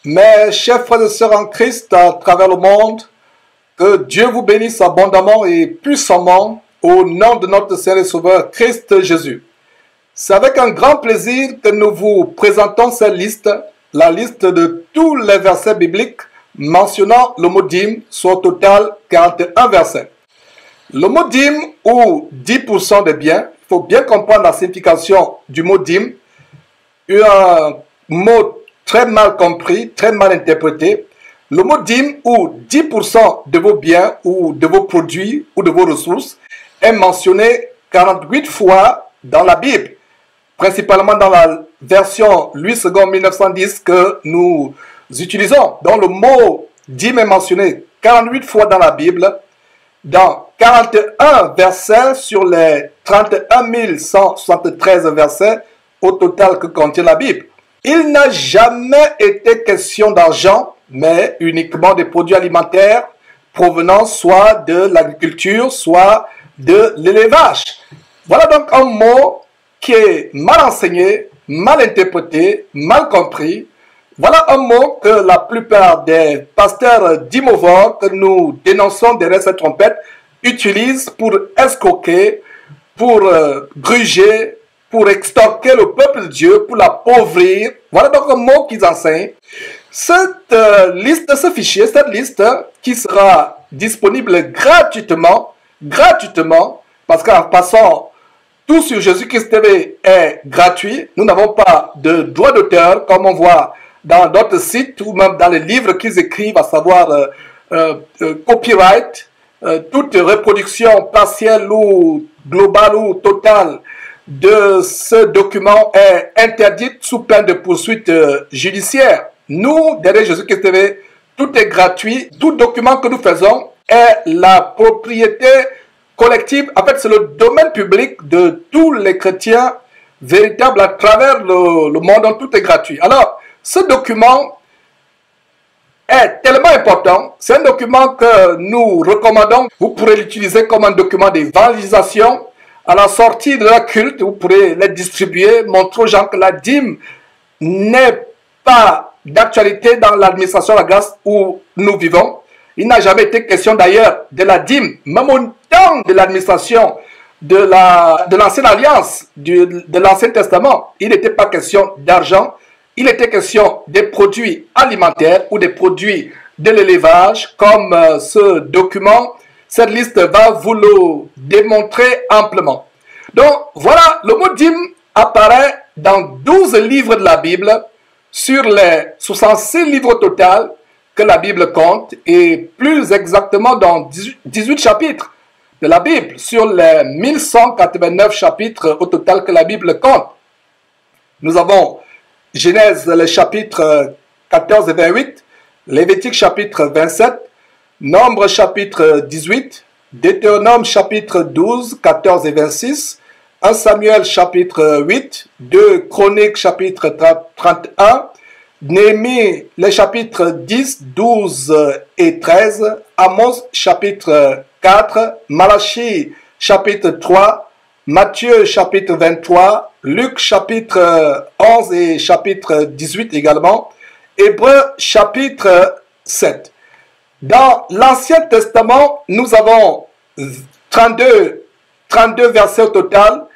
Mes chers frères et sœurs en Christ à travers le monde, que Dieu vous bénisse abondamment et puissamment au nom de notre Seigneur et Sauveur Christ Jésus. C'est avec un grand plaisir que nous vous présentons cette liste, la liste de tous les versets bibliques mentionnant le mot dîme, soit au total 41 versets. Le mot dîme ou 10% des biens, il faut bien comprendre la signification du mot dîme, un mot très mal compris, très mal interprété. Le mot dîme ou 10% de vos biens ou de vos produits ou de vos ressources est mentionné 48 fois dans la Bible, principalement dans la version Louis II 1910 que nous utilisons. Donc le mot dîme est mentionné 48 fois dans la Bible, dans 41 versets sur les 31 173 versets au total que contient la Bible. Il n'a jamais été question d'argent, mais uniquement des produits alimentaires provenant soit de l'agriculture, soit de l'élevage. Voilà donc un mot qui est mal enseigné, mal interprété, mal compris. Voilà un mot que la plupart des pasteurs d'imovores que nous dénonçons derrière cette trompette utilisent pour escroquer, pour gruger, pour extorquer le peuple de Dieu, pour l'appauvrir. Voilà donc un mot qu'ils enseignent. Cette liste, ce fichier, cette liste qui sera disponible gratuitement, parce qu'en passant, tout sur Jésus-Christ TV est gratuit. Nous n'avons pas de droit d'auteur, comme on voit dans d'autres sites ou même dans les livres qu'ils écrivent, à savoir copyright, toute reproduction partielle ou globale ou totale de ce document est interdite sous peine de poursuite judiciaire. Nous, derrière Jésus-Christ TV, tout est gratuit. Tout document que nous faisons est la propriété collective. En fait, c'est le domaine public de tous les chrétiens véritables à travers le monde. Donc, tout est gratuit. Alors, ce document est tellement important. C'est un document que nous recommandons. Vous pourrez l'utiliser comme un document d'évangélisation. À la sortie de la culte, vous pourrez les distribuer, montrer aux gens que la dîme n'est pas d'actualité dans l'administration de la grâce où nous vivons. Il n'a jamais été question d'ailleurs de la dîme, même au temps de l'administration de l'ancienne alliance, de l'Ancien Testament. Il n'était pas question d'argent, il était question des produits alimentaires ou des produits de l'élevage, comme ce document. Cette liste va vous le démontrer amplement. Donc, voilà, le mot dîme apparaît dans 12 livres de la Bible sur les 66 livres au total que la Bible compte et plus exactement dans 18 chapitres de la Bible sur les 1189 chapitres au total que la Bible compte. Nous avons Genèse, le chapitre 14 et 28, Lévitique chapitre 27, Nombre chapitre 18, Deutéronome chapitre 12, 14 et 26, 1 Samuel chapitre 8, 2 Chroniques chapitre 31, Néhémie les chapitres 10, 12 et 13, Amos chapitre 4, Malachie chapitre 3, Matthieu chapitre 23, Luc chapitre 11 et chapitre 18 également, Hébreux chapitre 7. Dans l'Ancien Testament, nous avons 32 versets au total,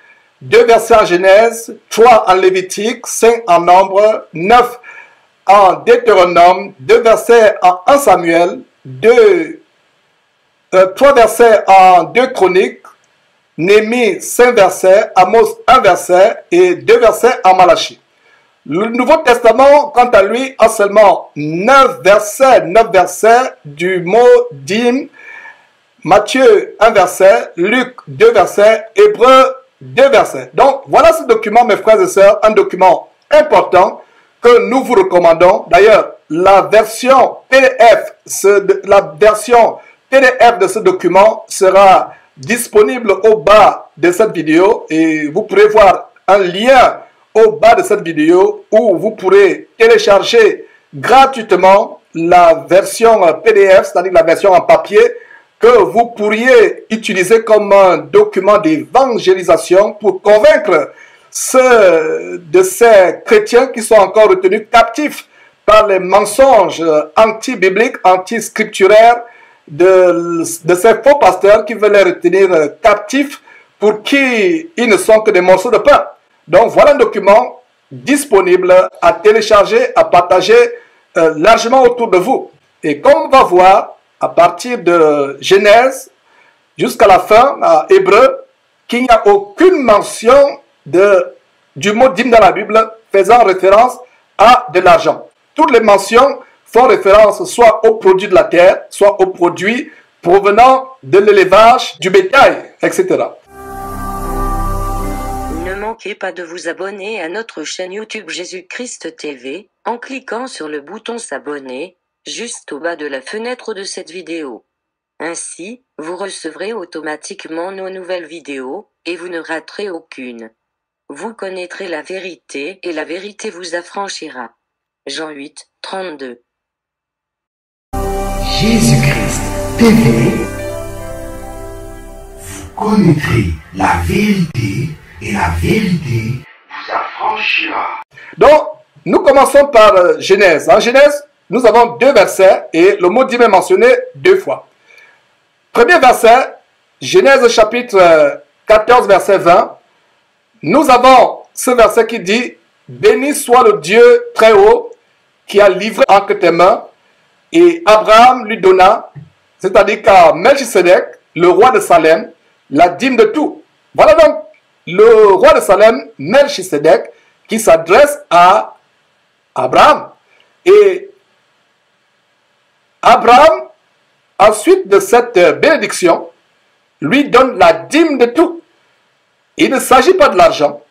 2 versets en Genèse, 3 en Lévitique, 5 en Nombre, 9 en Deutéronome, 2 versets en 1 Samuel, 3 versets en 2 Chroniques, Néhémie 5 versets, Amos 1 verset et 2 versets en Malachie. Le Nouveau Testament, quant à lui, a seulement 9 versets du mot dîme. Matthieu 1 verset, Luc 2 versets, Hébreux 2 versets. Donc voilà ce document, mes frères et sœurs, un document important que nous vous recommandons. D'ailleurs, la version PDF de ce document sera disponible au bas de cette vidéo et vous pourrez voir un lien au bas de cette vidéo où vous pourrez télécharger gratuitement la version PDF, c'est-à-dire la version en papier, que vous pourriez utiliser comme un document d'évangélisation pour convaincre ceux de ces chrétiens qui sont encore retenus captifs par les mensonges anti-bibliques, anti-scripturaires de ces faux pasteurs qui veulent les retenir captifs pour qui ils ne sont que des morceaux de pain. Donc voilà un document disponible à télécharger, à partager largement autour de vous. Et comme on va voir à partir de Genèse jusqu'à la fin, à Hébreu, qu'il n'y a aucune mention du mot dîme dans la Bible faisant référence à de l'argent. Toutes les mentions font référence soit aux produits de la terre, soit aux produits provenant de l'élevage, du bétail, etc. Ne manquez pas de vous abonner à notre chaîne YouTube Jésus-Christ TV, en cliquant sur le bouton s'abonner, juste au bas de la fenêtre de cette vidéo. Ainsi, vous recevrez automatiquement nos nouvelles vidéos, et vous ne raterez aucune. Vous connaîtrez la vérité, et la vérité vous affranchira. Jean 8, 32. Jésus-Christ TV, vous connaîtrez la vérité et la vérité vous affranchira. Donc, nous commençons par Genèse. En Genèse, nous avons 2 versets et le mot dîme est mentionné 2 fois. Premier verset, Genèse chapitre 14, verset 20. Nous avons ce verset qui dit « Béni soit le Dieu très haut qui a livré entre tes mains. » Et Abraham lui donna, c'est-à-dire qu'à Melchisedec, le roi de Salem, la dîme de tout. Voilà donc le roi de Salem, Melchisedec, qui s'adresse à Abraham. Et Abraham, ensuite de cette bénédiction, lui donne la dîme de tout. Il ne s'agit pas de l'argent.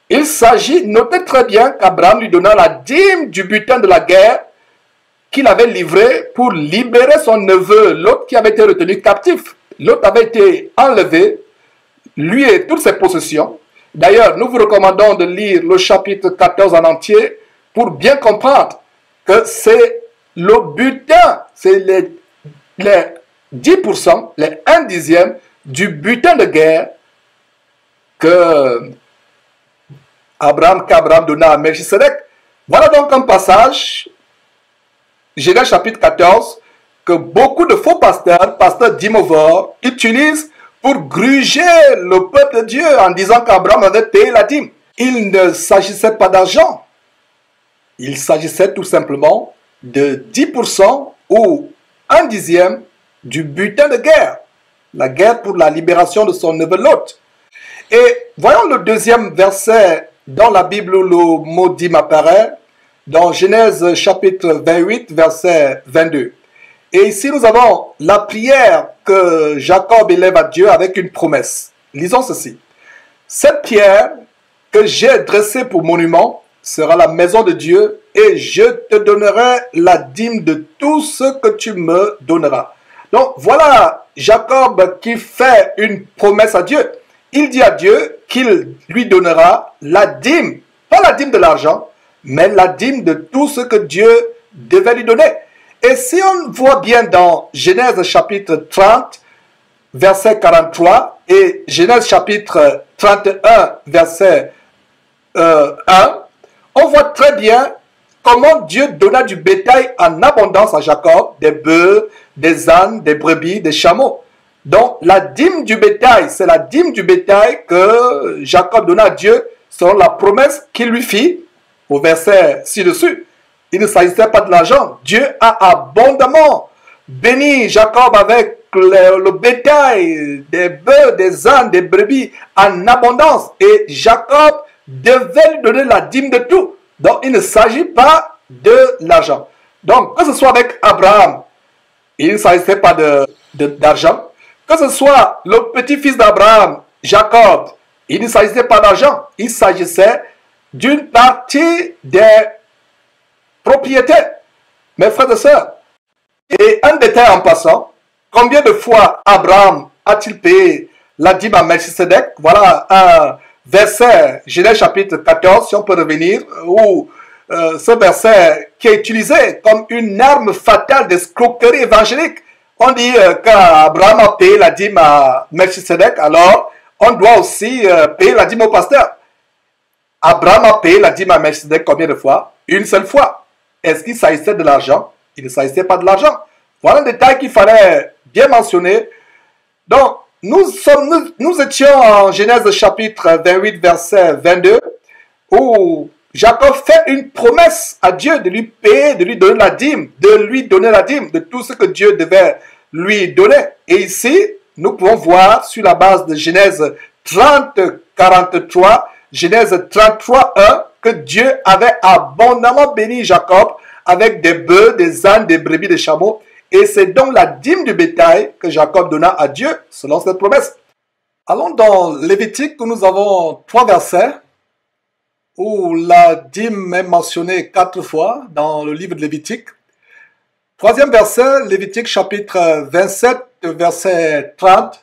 Il s'agit, notez très bien qu'Abraham lui donna la dîme du butin de la guerre qu'il avait livré pour libérer son neveu, l'autre qui avait été retenu captif. L'autre avait été enlevé, lui et toutes ses possessions. D'ailleurs, nous vous recommandons de lire le chapitre 14 en entier pour bien comprendre que c'est le butin, c'est les 10%, les 1/10 du butin de guerre qu'Abraham donna à Melchisedec. Voilà donc un passage, Genèse chapitre 14, que beaucoup de faux pasteurs dîmovores, utilisent pour gruger le peuple de Dieu en disant qu'Abraham avait payé la dîme. Il ne s'agissait pas d'argent. Il s'agissait tout simplement de 10% ou 1/10 du butin de guerre. La guerre pour la libération de son neveu Lot. Et voyons le deuxième verset dans la Bible où le mot dîme apparaît, dans Genèse chapitre 28, verset 22. Et ici nous avons la prière que Jacob élève à Dieu avec une promesse. Lisons ceci. Cette pierre que j'ai dressée pour monument sera la maison de Dieu et je te donnerai la dîme de tout ce que tu me donneras. Donc voilà Jacob qui fait une promesse à Dieu. Il dit à Dieu qu'il lui donnera la dîme, pas la dîme de l'argent, mais la dîme de tout ce que Dieu devait lui donner. Et si on voit bien dans Genèse chapitre 30, verset 43, et Genèse chapitre 31, verset 1, on voit très bien comment Dieu donna du bétail en abondance à Jacob, des bœufs, des ânes, des brebis, des chameaux. Donc la dîme du bétail, c'est la dîme du bétail que Jacob donna à Dieu selon la promesse qu'il lui fit au verset ci-dessus. Il ne s'agissait pas de l'argent. Dieu a abondamment béni Jacob avec le bétail, des bœufs, des ânes, des brebis en abondance. Et Jacob devait lui donner la dîme de tout. Donc il ne s'agit pas de l'argent. Donc que ce soit avec Abraham, il ne s'agissait pas d'argent. Que ce soit le petit-fils d'Abraham, Jacob, il ne s'agissait pas d'argent. Il s'agissait d'une partie des propriétés. Mes frères et sœurs, et un détail en passant, combien de fois Abraham a-t-il payé la dîme à Melchisedec? Voilà un verset, Genèse chapitre 14, si on peut revenir, où ce verset qui est utilisé comme une arme fatale d'escroquerie évangélique. On dit qu'Abraham a payé la dîme à Melchisedec, alors on doit aussi payer la dîme au pasteur. Abraham a payé la dîme à Melchisedec combien de fois? Une seule fois. Est-ce qu'il s'agissait de l'argent? Il ne s'agissait pas de l'argent. Voilà un détail qu'il fallait bien mentionner. Donc, nous étions en Genèse chapitre 28, verset 22, où Jacob fait une promesse à Dieu de lui payer, de lui donner la dîme, de tout ce que Dieu devait lui donner. Et ici, nous pouvons voir sur la base de Genèse 30, 43, Genèse 33, 1, que Dieu avait abondamment béni Jacob avec des bœufs, des ânes, des brebis, des chameaux. Et c'est donc la dîme du bétail que Jacob donna à Dieu selon cette promesse. Allons dans Lévitique où nous avons 3 versets où la dîme est mentionnée 4 fois dans le livre de Lévitique. 3e verset, Lévitique chapitre 27, verset 30.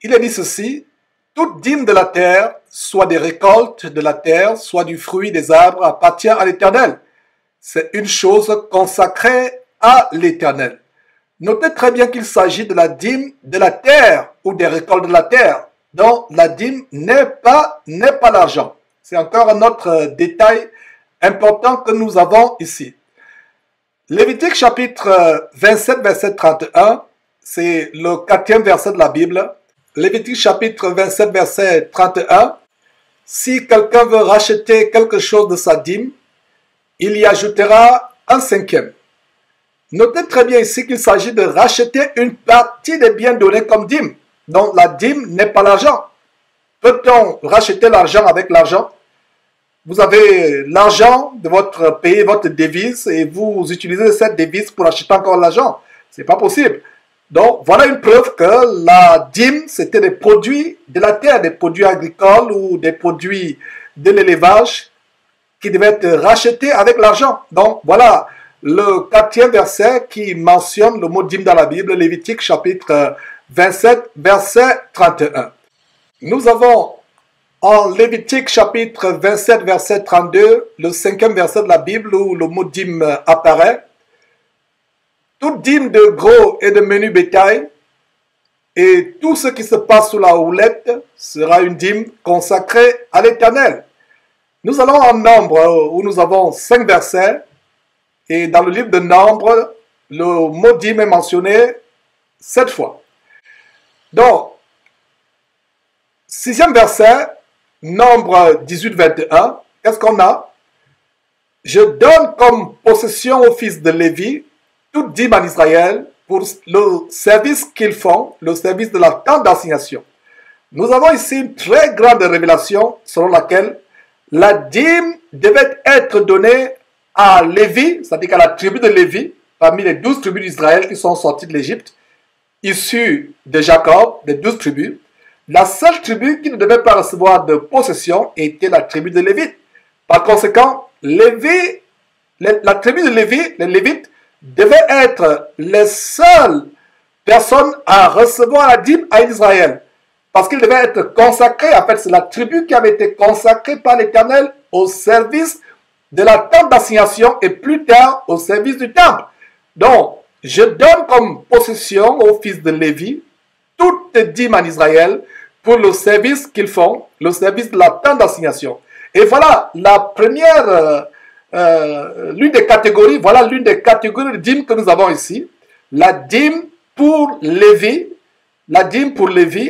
Il est dit ceci: toute dîme de la terre, soit des récoltes de la terre, soit du fruit des arbres, appartient à l'Éternel. C'est une chose consacrée à l'Éternel. Notez très bien qu'il s'agit de la dîme de la terre ou des récoltes de la terre. Donc la dîme n'est pas l'argent. C'est encore un autre détail important que nous avons ici. Lévitique chapitre 27, verset 31, c'est le 4e verset de la Bible. Lévitique chapitre 27, verset 31. Si quelqu'un veut racheter quelque chose de sa dîme, il y ajoutera un 5e. Notez très bien ici qu'il s'agit de racheter une partie des biens donnés comme dîme. Donc la dîme n'est pas l'argent. Peut-on racheter l'argent avec l'argent? Vous avez l'argent de votre pays, votre devise, et vous utilisez cette devise pour acheter encore l'argent. Ce n'est pas possible. Donc voilà une preuve que la dîme, c'était des produits de la terre, des produits agricoles ou des produits de l'élevage qui devaient être rachetés avec l'argent. Donc voilà le 4e verset qui mentionne le mot dîme dans la Bible, Lévitique chapitre 27, verset 31. Nous avons en Lévitique chapitre 27, verset 32, le 5e verset de la Bible où le mot dîme apparaît. Toute dîme de gros et de menu bétail et tout ce qui se passe sous la houlette sera une dîme consacrée à l'Éternel. Nous allons en Nombre où nous avons 5 versets. Et dans le livre de Nombre, le mot dîme est mentionné 7 fois. Donc, 6e verset, Nombre 18, 21, qu'est-ce qu'on a? Je donne comme possession aux fils de Lévi toute dîme en Israël pour le service qu'ils font, le service de la tente d'assignation. Nous avons ici une très grande révélation selon laquelle la dîme devait être donnée à Lévi, c'est-à-dire à la tribu de Lévi, parmi les 12 tribus d'Israël qui sont sorties de l'Égypte, issues de Jacob, des 12 tribus. La seule tribu qui ne devait pas recevoir de possession était la tribu de Lévi. Par conséquent, la tribu de Lévi, les Lévites, devaient être les seules personnes à recevoir la dîme à Israël. Parce qu'ils devaient être consacrés, en fait, c'est la tribu qui avait été consacrée par l'Éternel au service de la tente d'assignation et plus tard au service du temple. Donc, je donne comme possession aux fils de Lévi toute dîme en Israël pour le service qu'ils font, le service de la tente d'assignation. Et voilà la première, l'une des catégories de dîmes que nous avons ici. La dîme pour Lévi,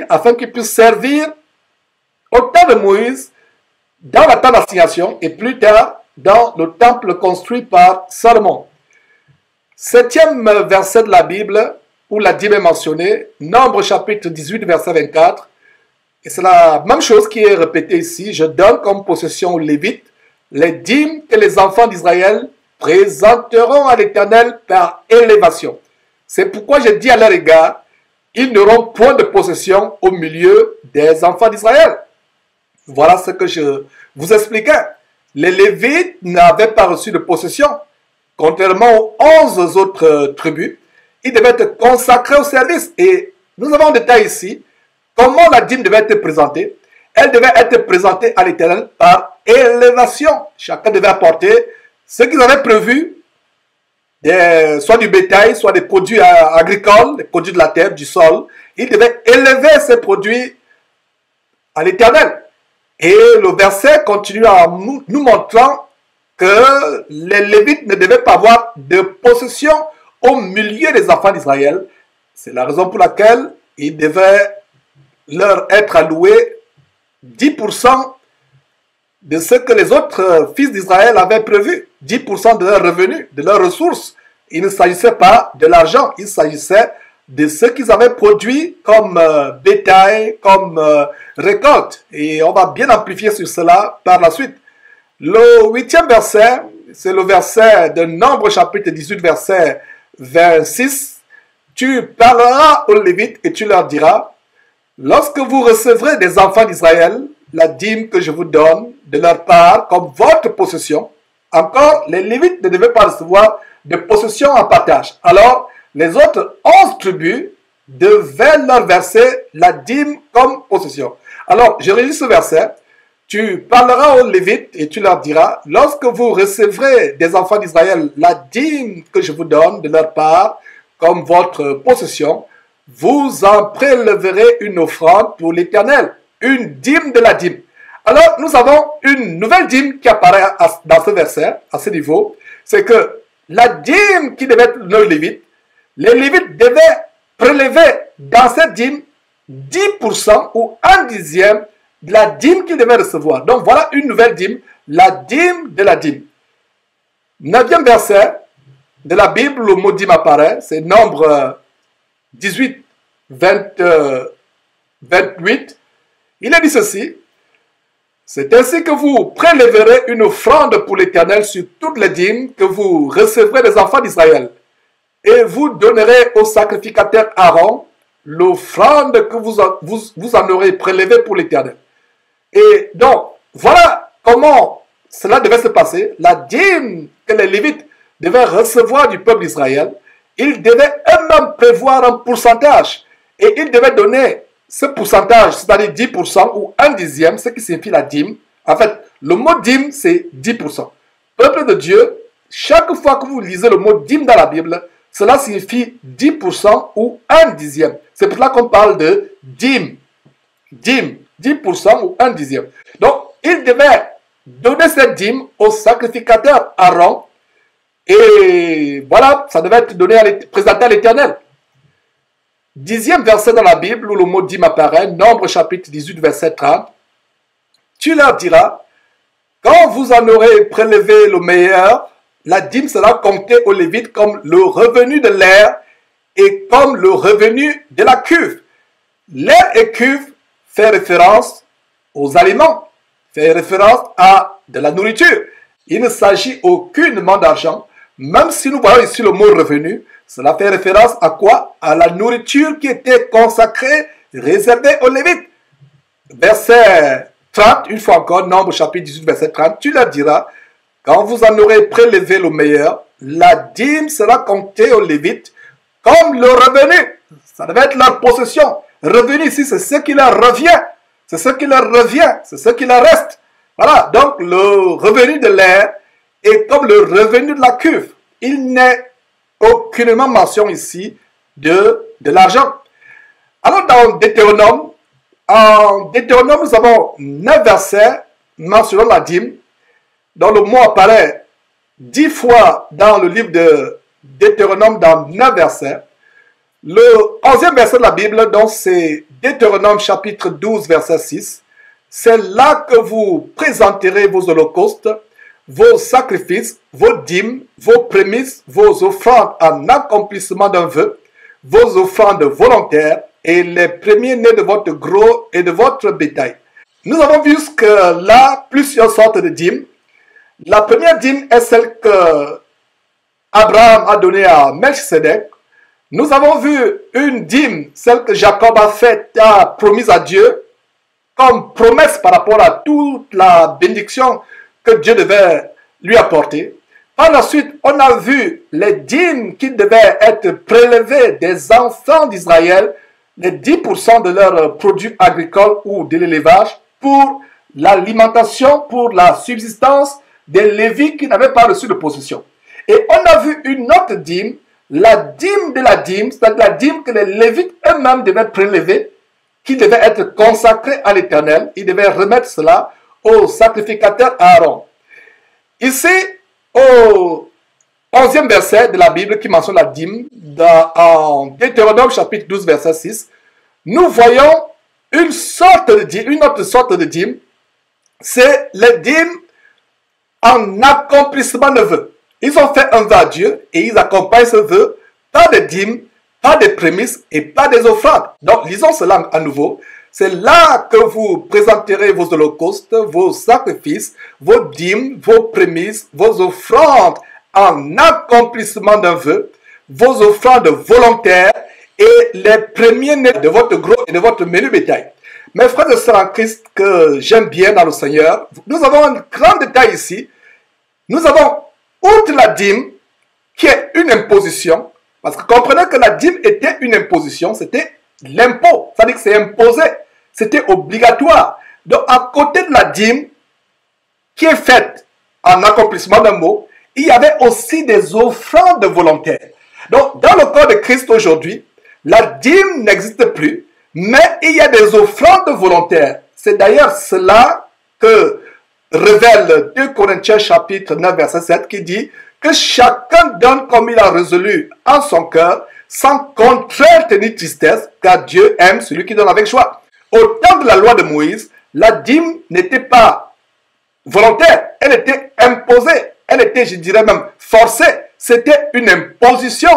afin qu'il puisse servir au temps de Moïse dans la tente d'assignation et plus tard dans le temple construit par Salomon. 7e verset de la Bible où la dîme est mentionnée, Nombre chapitre 18, verset 24. Et c'est la même chose qui est répétée ici. Je donne comme possession aux Lévites les dîmes que les enfants d'Israël présenteront à l'Éternel par élévation. C'est pourquoi je dis à leur égard, ils n'auront point de possession au milieu des enfants d'Israël. Voilà ce que je vous expliquais. Les Lévites n'avaient pas reçu de possession. Contrairement aux 11 autres tribus, ils devaient être consacrés au service. Et nous avons un détail ici. Comment la dîme devait être présentée? Elle devait être présentée à l'Éternel par élévation. Chacun devait apporter ce qu'ils avaient prévu, soit du bétail, soit des produits agricoles, des produits de la terre, du sol. Ils devaient élever ces produits à l'Éternel. Et le verset continue en nous montrant que les Lévites ne devaient pas avoir de possession au milieu des enfants d'Israël. C'est la raison pour laquelle il devait leur être alloué 10% de ce que les autres fils d'Israël avaient prévu, 10% de leurs revenus, de leurs ressources. Il ne s'agissait pas de l'argent, il s'agissait de ce qu'ils avaient produit comme bétail, comme récolte. Et on va bien amplifier sur cela par la suite. Le 8e verset, c'est le verset de Nombre chapitre 18, verset 26. Tu parleras aux Lévites et tu leur diras, lorsque vous recevrez des enfants d'Israël, la dîme que je vous donne de leur part comme votre possession, encore les Lévites ne devaient pas recevoir de possession en partage. Alors, les autres 11 tribus devaient leur verser la dîme comme possession. Alors, je relis ce verset. Tu parleras aux Lévites et tu leur diras, lorsque vous recevrez des enfants d'Israël la dîme que je vous donne de leur part comme votre possession, vous en prélèverez une offrande pour l'Éternel, une dîme de la dîme. Alors, nous avons une nouvelle dîme qui apparaît dans ce verset, à ce niveau, c'est que la dîme qui devait être nos Lévites, les Lévites devaient prélever dans cette dîme 10% ou 1/10 de la dîme qu'ils devaient recevoir. Donc voilà une nouvelle dîme, la dîme de la dîme. 9e verset de la Bible, le mot dîme apparaît, c'est Nombre 18, 28. Il a dit ceci, c'est ainsi que vous prélèverez une offrande pour l'Éternel sur toutes les dîmes que vous recevrez des enfants d'Israël. Et vous donnerez au sacrificateur Aaron l'offrande que vous en aurez prélevée pour l'Éternel. Et donc, voilà comment cela devait se passer. La dîme que les Lévites devaient recevoir du peuple d'Israël, ils devaient eux-mêmes prévoir un pourcentage. Et ils devaient donner ce pourcentage, c'est-à-dire 10% ou 1/10, ce qui signifie la dîme. En fait, le mot dîme, c'est 10%. Peuple de Dieu, chaque fois que vous lisez le mot dîme dans la Bible, cela signifie 10% ou 1/10. C'est pour cela qu'on parle de dîme. Dîme, 10% ou 1/10. Donc, il devait donner cette dîme au sacrificateur Aaron. Et voilà, ça devait être donné présenté à l'Éternel. 10e verset dans la Bible où le mot dîme apparaît, Nombre chapitre 18, verset 30. Tu leur diras, quand vous en aurez prélevé le meilleur, la dîme sera comptée aux Lévites comme le revenu de l'air et comme le revenu de la cuve. L'air et cuve fait référence aux aliments, fait référence à de la nourriture. Il ne s'agit aucunement d'argent. Même si nous voyons ici le mot revenu, cela fait référence à quoi? À la nourriture qui était consacrée, réservée aux Lévites. Verset 30, une fois encore, Nombre chapitre 18, verset 30, tu leur diras, quand vous en aurez prélevé le meilleur, la dîme sera comptée aux Lévites comme le revenu. Ça devait être leur possession. Revenu ici, c'est ce qui leur revient. C'est ce qui leur revient. C'est ce qui leur reste. Voilà, donc le revenu de l'air est comme le revenu de la cuve. Il n'est aucunement mention ici de l'argent. Alors dans Deutéronome, en Deutéronome, nous avons 9 versets mentionnant la dîme, dont le mot apparaît 10 fois dans le livre de Deutéronome dans 9 versets. Le 11e verset de la Bible, donc c'est Deutéronome chapitre 12, verset 6. C'est là que vous présenterez vos holocaustes, vos sacrifices, vos dîmes, vos prémices, vos offrandes en accomplissement d'un vœu, vos offrandes volontaires et les premiers-nés de votre gros et de votre bétail. Nous avons vu que là, plusieurs sortes de dîmes. La première dîme est celle que Abraham a donnée à Melchisedec. Nous avons vu une dîme, celle que Jacob a promise à Dieu, comme promesse par rapport à toute la bénédiction que Dieu devait lui apporter. Par la suite, on a vu les dîmes qui devaient être prélevées des enfants d'Israël, les 10% de leurs produits agricoles ou de l'élevage, pour l'alimentation, pour la subsistance des Lévites qui n'avaient pas reçu de possession. Et on a vu une autre dîme, la dîme de la dîme, c'est-à-dire la dîme que les Lévites eux-mêmes devaient prélever, qui devait être consacrée à l'Éternel. Ils devaient remettre cela au sacrificateur Aaron. Ici, au 11e verset de la Bible qui mentionne la dîme, en Deutéronome chapitre 12, verset 6, nous voyons une autre sorte de dîme, c'est les dîmes en accomplissement de vœux. Ils ont fait un vœu à Dieu et ils accompagnent ce vœu par des dîmes, par des prémices et par des offrandes. Donc, lisons cela à nouveau. C'est là que vous présenterez vos holocaustes, vos sacrifices, vos dîmes, vos prémices, vos offrandes en accomplissement d'un vœu, vos offrandes volontaires et les premiers-nés de votre gros et de votre menu bétail. Mes frères et sœurs en Christ que j'aime bien dans le Seigneur, nous avons un grand détail ici. Nous avons, outre la dîme, qui est une imposition, parce que comprenez que la dîme était une imposition, c'était l'impôt, c'est-à-dire que c'est imposé, c'était obligatoire. Donc, à côté de la dîme, qui est faite en accomplissement d'un mot, il y avait aussi des offrandes volontaires. Donc, dans le corps de Christ aujourd'hui, la dîme n'existe plus, mais il y a des offrandes volontaires. C'est d'ailleurs cela que révèle 2 Corinthiens chapitre 9, verset 7, qui dit que chacun donne comme il a résolu en son cœur, sans contrainte ni tristesse, car Dieu aime celui qui donne avec joie. Au temps de la loi de Moïse, la dîme n'était pas volontaire, elle était imposée, elle était, je dirais même, forcée. C'était une imposition.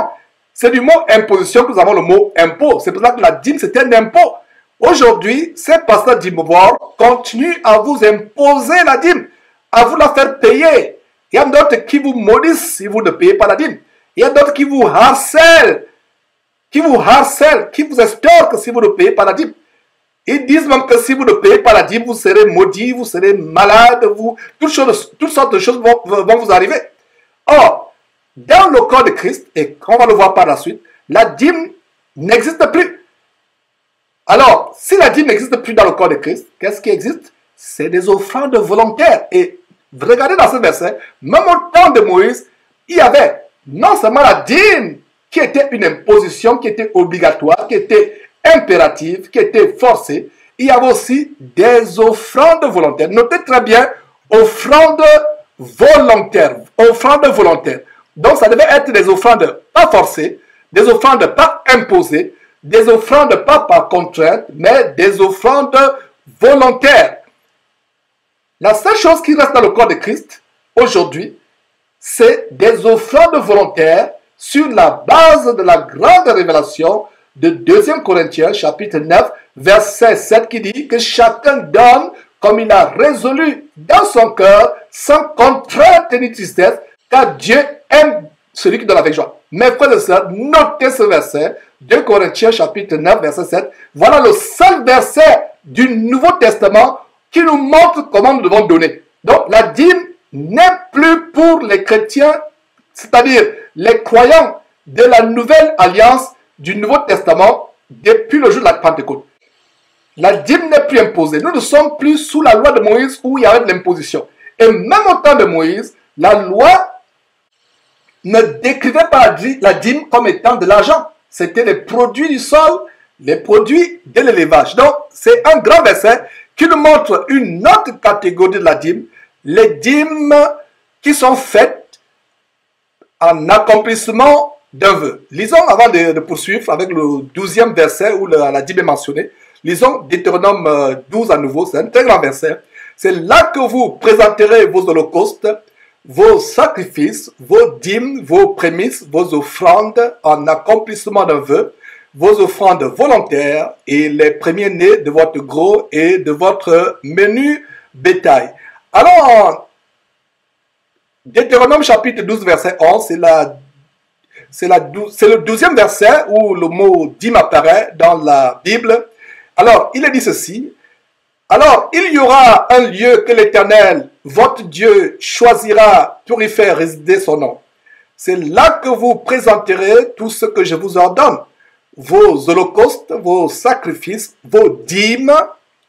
C'est du mot imposition que nous avons le mot impôt. C'est pour ça que la dîme, c'était un impôt. Aujourd'hui, ces pasteurs dîmes-voir continuent à vous imposer la dîme, à vous la faire payer. Il y a d'autres qui vous maudissent si vous ne payez pas la dîme. Il y a d'autres qui vous harcèlent, qui vous estorquent si vous ne payez pas la dîme. Ils disent même que si vous ne payez pas la dîme, vous serez maudit, vous serez malade, toutes sortes de choses vont vous arriver. Or, dans le corps de Christ, et on va le voir par la suite, la dîme n'existe plus. Alors, si la dîme n'existe plus dans le corps de Christ, qu'est-ce qui existe? C'est des offrandes volontaires. Et regardez dans ce verset, même au temps de Moïse, il y avait non seulement la dîme qui était une imposition, qui était obligatoire, qui était impérative, qui était forcée, il y avait aussi des offrandes volontaires. Notez très bien, offrandes volontaires. Offrandes volontaires. Donc, ça devait être des offrandes pas forcées, des offrandes pas imposées, des offrandes pas par contrainte, mais des offrandes volontaires. La seule chose qui reste dans le corps de Christ, aujourd'hui, c'est des offrandes volontaires sur la base de la grande révélation de 2 Corinthiens, chapitre 9, verset 7, qui dit que chacun donne comme il a résolu dans son cœur, sans contrainte ni tristesse, car Dieu aime celui qui donne avec joie. Mes frères et sœurs, notez ce verset, 2 Corinthiens chapitre 9, verset 7. Voilà le seul verset du Nouveau Testament qui nous montre comment nous devons donner. Donc, la dîme n'est plus pour les chrétiens, c'est-à-dire les croyants de la nouvelle alliance du Nouveau Testament depuis le jour de la Pentecôte. La dîme n'est plus imposée. Nous ne sommes plus sous la loi de Moïse où il y avait de l'imposition. Et même au temps de Moïse, la loi ne décrivait pas la dîme comme étant de l'argent. C'était les produits du sol, les produits de l'élevage. Donc, c'est un grand verset qui nous montre une autre catégorie de la dîme, les dîmes qui sont faites en accomplissement d'un vœu. Lisons avant de poursuivre avec le 12e verset où la dîme est mentionnée. Lisons Deutéronome 12 à nouveau, c'est un très grand verset. C'est là que vous présenterez vos holocaustes, vos sacrifices, vos dîmes, vos prémices, vos offrandes en accomplissement d'un vœu, vos offrandes volontaires et les premiers-nés de votre gros et de votre menu bétail. Alors, Deutéronome chapitre 12, verset 11, c'est le 12e verset où le mot dîme apparaît dans la Bible. Alors, il est dit ceci. Alors, il y aura un lieu que l'Éternel, votre Dieu, choisira pour y faire résider son nom. C'est là que vous présenterez tout ce que je vous ordonne. Vos holocaustes, vos sacrifices, vos dîmes,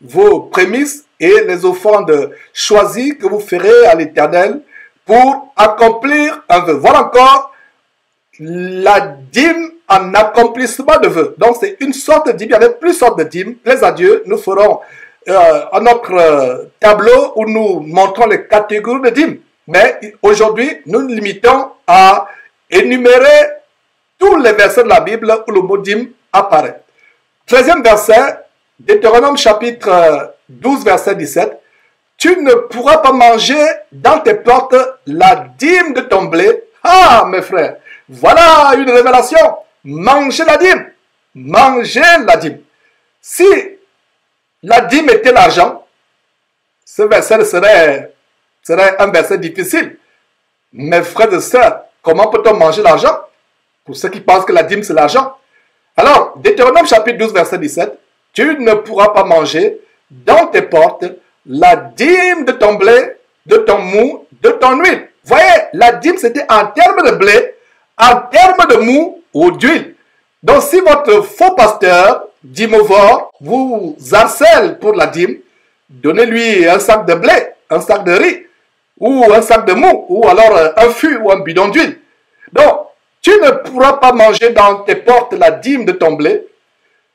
vos prémices et les offrandes choisies que vous ferez à l'Éternel pour accomplir un vœu. Voilà encore la dîme en accomplissement de vœux. Donc, c'est une sorte de dîme. Il y avait plusieurs sortes de dîmes. Plaise à Dieu, nous ferons à notre tableau où nous montrons les catégories de dîmes. Mais aujourd'hui, nous nous limitons à énumérer tous les versets de la Bible où le mot dîme apparaît. 13e verset, Deutéronome chapitre 12, verset 17. Tu ne pourras pas manger dans tes portes la dîme de ton blé. Ah, mes frères, voilà une révélation. Mangez la dîme. Mangez la dîme. Si la dîme était l'argent, ce verset serait un verset difficile. Mes frères et sœurs, comment peut-on manger l'argent? Pour ceux qui pensent que la dîme c'est l'argent. Alors, Deutéronome chapitre 12, verset 17. Tu ne pourras pas manger dans tes portes la dîme de ton blé, de ton mou, de ton huile. Voyez, la dîme c'était en termes de blé, en termes de mou ou d'huile. Donc si votre faux pasteur, dîmovore, vous harcèle pour la dîme, donnez-lui un sac de blé, un sac de riz, ou un sac de mou, ou alors un fût ou un bidon d'huile. Donc, tu ne pourras pas manger dans tes portes la dîme de ton blé,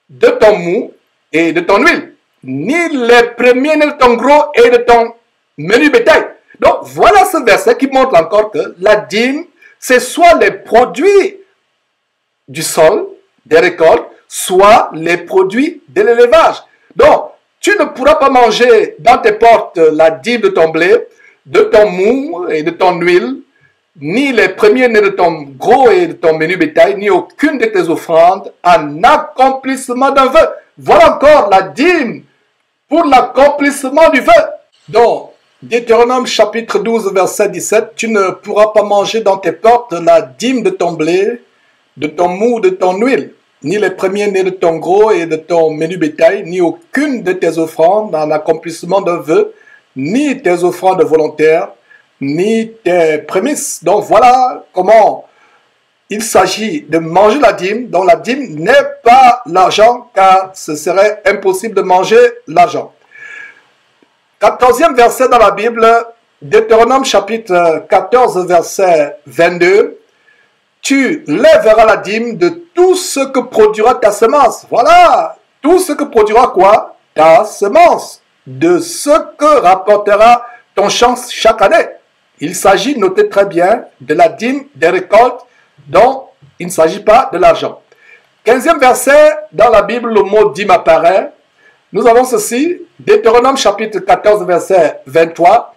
de ton mou et de ton huile, ni les premiers de ton gros et de ton menu bétail. Donc, voilà ce verset qui montre encore que la dîme, c'est soit les produits du sol, des récoltes, soit les produits de l'élevage. Donc, tu ne pourras pas manger dans tes portes la dîme de ton blé, de ton mou et de ton huile, ni les premiers-nés de ton gros et de ton menu bétail, ni aucune de tes offrandes en accomplissement d'un vœu. Voilà encore la dîme pour l'accomplissement du vœu. Donc, Deutéronome chapitre 12, verset 17, tu ne pourras pas manger dans tes portes la dîme de ton blé, de ton mou, de ton huile, ni les premiers-nés de ton gros et de ton menu bétail, ni aucune de tes offrandes en accomplissement d'un vœu, ni tes offrandes volontaires, ni tes prémices. Donc voilà comment il s'agit de manger la dîme, dont la dîme n'est pas l'argent, car ce serait impossible de manger l'argent. 14e verset dans la Bible, Deutéronome chapitre 14, verset 22. Tu lèveras la dîme de tout ce que produira ta semence. Voilà, tout ce que produira quoi? Ta semence. De ce que rapportera ton champ chaque année. Il s'agit, notez très bien, de la dîme des récoltes dont il ne s'agit pas de l'argent. 15e verset, dans la Bible, le mot dîme apparaît. Nous avons ceci, Deutéronome chapitre 14, verset 23.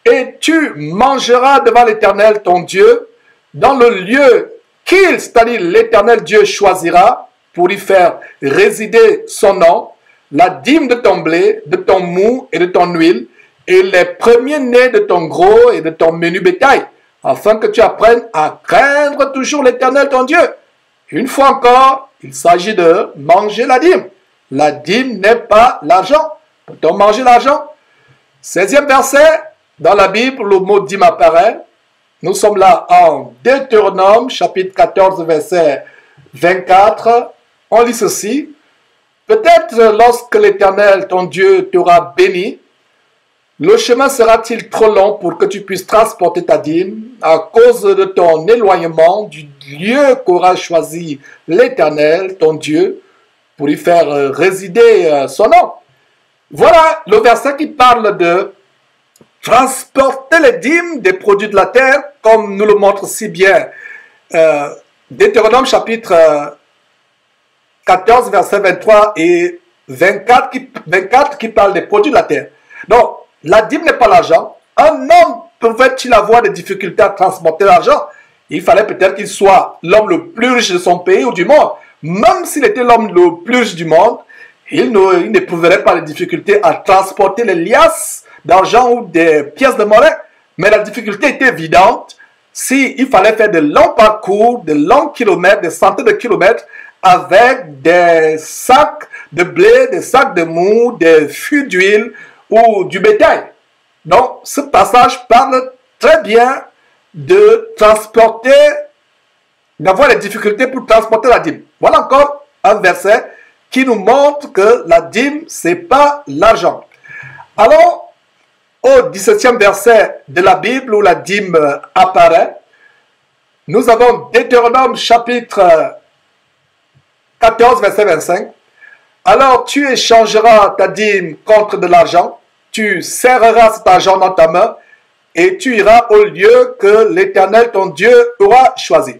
Et tu mangeras devant l'Éternel ton Dieu dans le lieu qu'il, c'est-à-dire l'Éternel Dieu, choisira pour y faire résider son nom, la dîme de ton blé, de ton mou et de ton huile, et les premiers-nés de ton gros et de ton menu bétail, afin que tu apprennes à craindre toujours l'Éternel ton Dieu. Une fois encore, il s'agit de manger la dîme. La dîme n'est pas l'argent. Peut-on manger l'argent? 16e verset, dans la Bible, le mot dîme apparaît. Nous sommes là en Deutéronome, chapitre 14, verset 24. On lit ceci. Peut-être lorsque l'Éternel, ton Dieu, t'aura béni, le chemin sera-t-il trop long pour que tu puisses transporter ta dîme à cause de ton éloignement du lieu qu'aura choisi l'Éternel, ton Dieu, pour y faire résider son nom? Voilà le verset qui parle de transporter les dîmes des produits de la terre, comme nous le montre si bien Deutéronome chapitre 14, verset 23 et 24 qui parle des produits de la terre. Donc, la dîme n'est pas l'argent. Un homme pouvait-il avoir des difficultés à transporter l'argent? Il fallait peut-être qu'il soit l'homme le plus riche de son pays ou du monde. Même s'il était l'homme le plus riche du monde, il n'éprouverait pas les difficultés à transporter les liasses d'argent ou des pièces de monnaie. Mais la difficulté était évidente s'il fallait faire de longs parcours, de longs kilomètres, des centaines de kilomètres avec des sacs de blé, des sacs de mou, des fûts d'huile ou du bétail. Donc, ce passage parle très bien de transporter, d'avoir des difficultés pour transporter la dîme. Voilà encore un verset qui nous montre que la dîme, c'est pas l'argent. Allons au 17e verset de la Bible où la dîme apparaît. Nous avons Deutéronome chapitre 14, verset 25. Alors tu échangeras ta dîme contre de l'argent, tu serreras cet argent dans ta main et tu iras au lieu que l'Éternel ton Dieu aura choisi.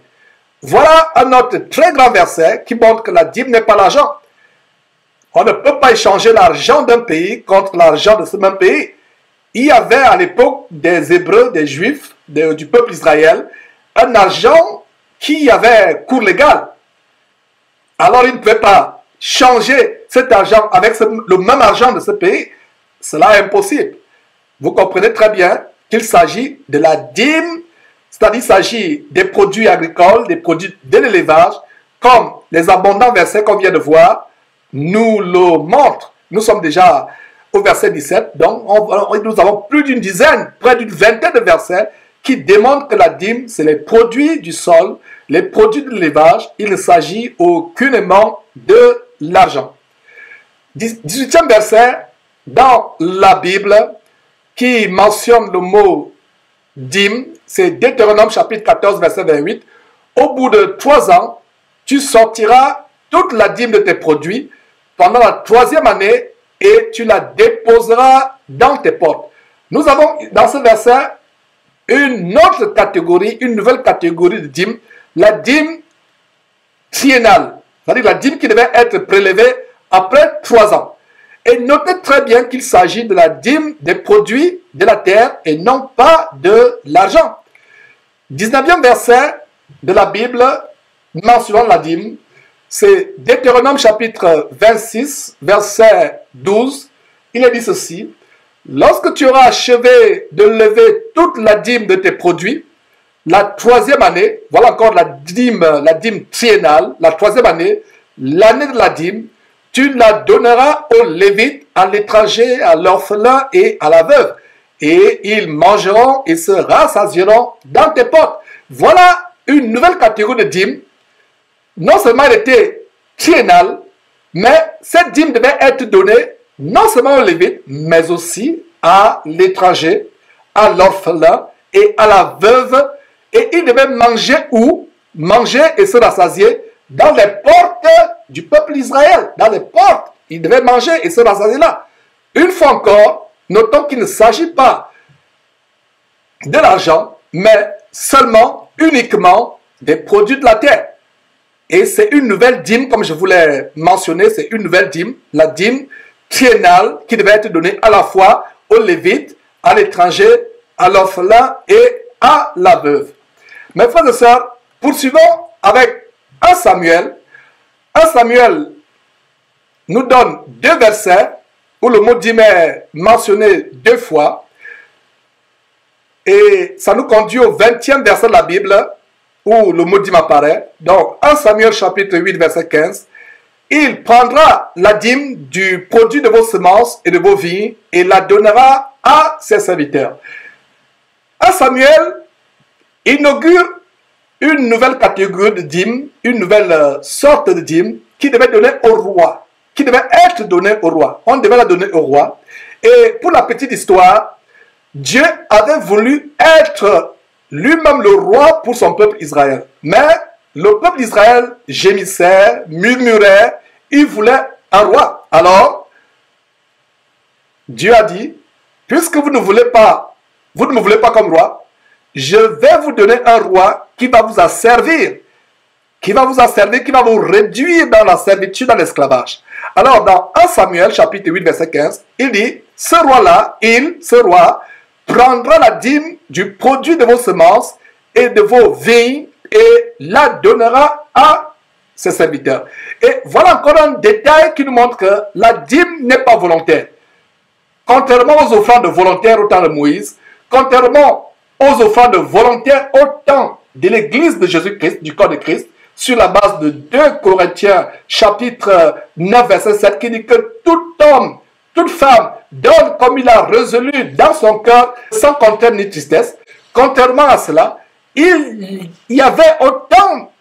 Voilà un autre très grand verset qui montre que la dîme n'est pas l'argent. On ne peut pas échanger l'argent d'un pays contre l'argent de ce même pays. Il y avait à l'époque des Hébreux, des Juifs, du peuple Israël, un argent qui avait cours légal. Alors ils ne pouvaient pas changer cet argent avec le même argent de ce pays. Cela est impossible. Vous comprenez très bien qu'il s'agit de la dîme, c'est-à-dire qu'il s'agit des produits agricoles, des produits de l'élevage, comme les abondants versets qu'on vient de voir nous le montrent. Nous sommes déjà au verset 17, donc nous avons plus d'une dizaine, près d'une vingtaine de versets qui démontrent que la dîme, c'est les produits du sol, les produits de l'élevage. Il ne s'agit aucunement de l'argent. 18e verset dans la Bible qui mentionne le mot dîme, c'est Deutéronome chapitre 14 verset 28. Au bout de 3 ans, tu sortiras toute la dîme de tes produits pendant la 3e année et tu la déposeras dans tes portes. Nous avons dans ce verset une autre catégorie, une nouvelle catégorie de dîme, la dîme triennale, c'est-à-dire la dîme qui devait être prélevée après 3 ans. Et notez très bien qu'il s'agit de la dîme des produits de la terre et non pas de l'argent. 19e verset de la Bible mentionnant la dîme, c'est Deutéronome chapitre 26, verset 12. Il est dit ceci: lorsque tu auras achevé de lever toute la dîme de tes produits, la 3e année, voilà encore la dîme triennale, la 3e année, l'année de la dîme, tu la donneras aux Lévites, à l'étranger, à l'orphelin et à la veuve. Et ils mangeront et se rassasieront dans tes portes. Voilà une nouvelle catégorie de dîme. Non seulement elle était triennale, mais cette dîme devait être donnée non seulement aux Lévites, mais aussi à l'étranger, à l'orphelin et à la veuve. Et ils devaient manger où? Manger et se rassasier dans les portes du peuple Israël. Dans les portes, ils devaient manger et se rassasier là. Une fois encore, notons qu'il ne s'agit pas de l'argent, mais seulement, uniquement des produits de la terre. Et c'est une nouvelle dîme, comme je vous l'ai mentionné, c'est une nouvelle dîme, la dîme triennale qui devait être donnée à la fois aux Lévites, à l'étranger, à l'orphelin et à la veuve. Mes frères et sœurs, poursuivons avec 1 Samuel. 1 Samuel nous donne 2 versets où le mot dîme est mentionné 2 fois. Et ça nous conduit au 20e verset de la Bible où le mot dîme apparaît. Donc 1 Samuel chapitre 8 verset 15. Il prendra la dîme du produit de vos semences et de vos vignes et la donnera à ses serviteurs. 1 Samuel inaugure une nouvelle catégorie de dîme, une nouvelle sorte de dîme qui devait donner au roi, qui devait être donnée au roi. On devait la donner au roi. Et pour la petite histoire, Dieu avait voulu être lui-même le roi pour son peuple Israël. Mais le peuple d'Israël gémissait, murmurait, il voulait un roi. Alors, Dieu a dit, puisque vous ne me voulez pas comme roi, je vais vous donner un roi qui va vous asservir, qui va vous réduire dans la servitude, dans l'esclavage. Alors, dans 1 Samuel, chapitre 8, verset 15, il dit, ce roi, prendra la dîme du produit de vos semences et de vos vignes et la donnera à ses serviteurs. Et voilà encore un détail qui nous montre que la dîme n'est pas volontaire. Contrairement aux offrandes volontaires au temps de Moïse, contrairement aux offrandes volontaires au temps de l'Église de Jésus-Christ, du corps de Christ, sur la base de 2 Corinthiens chapitre 9 verset 7 qui dit que tout homme, toute femme donne comme il a résolu dans son cœur sans contrainte ni tristesse. Contrairement à cela, il y avait au temps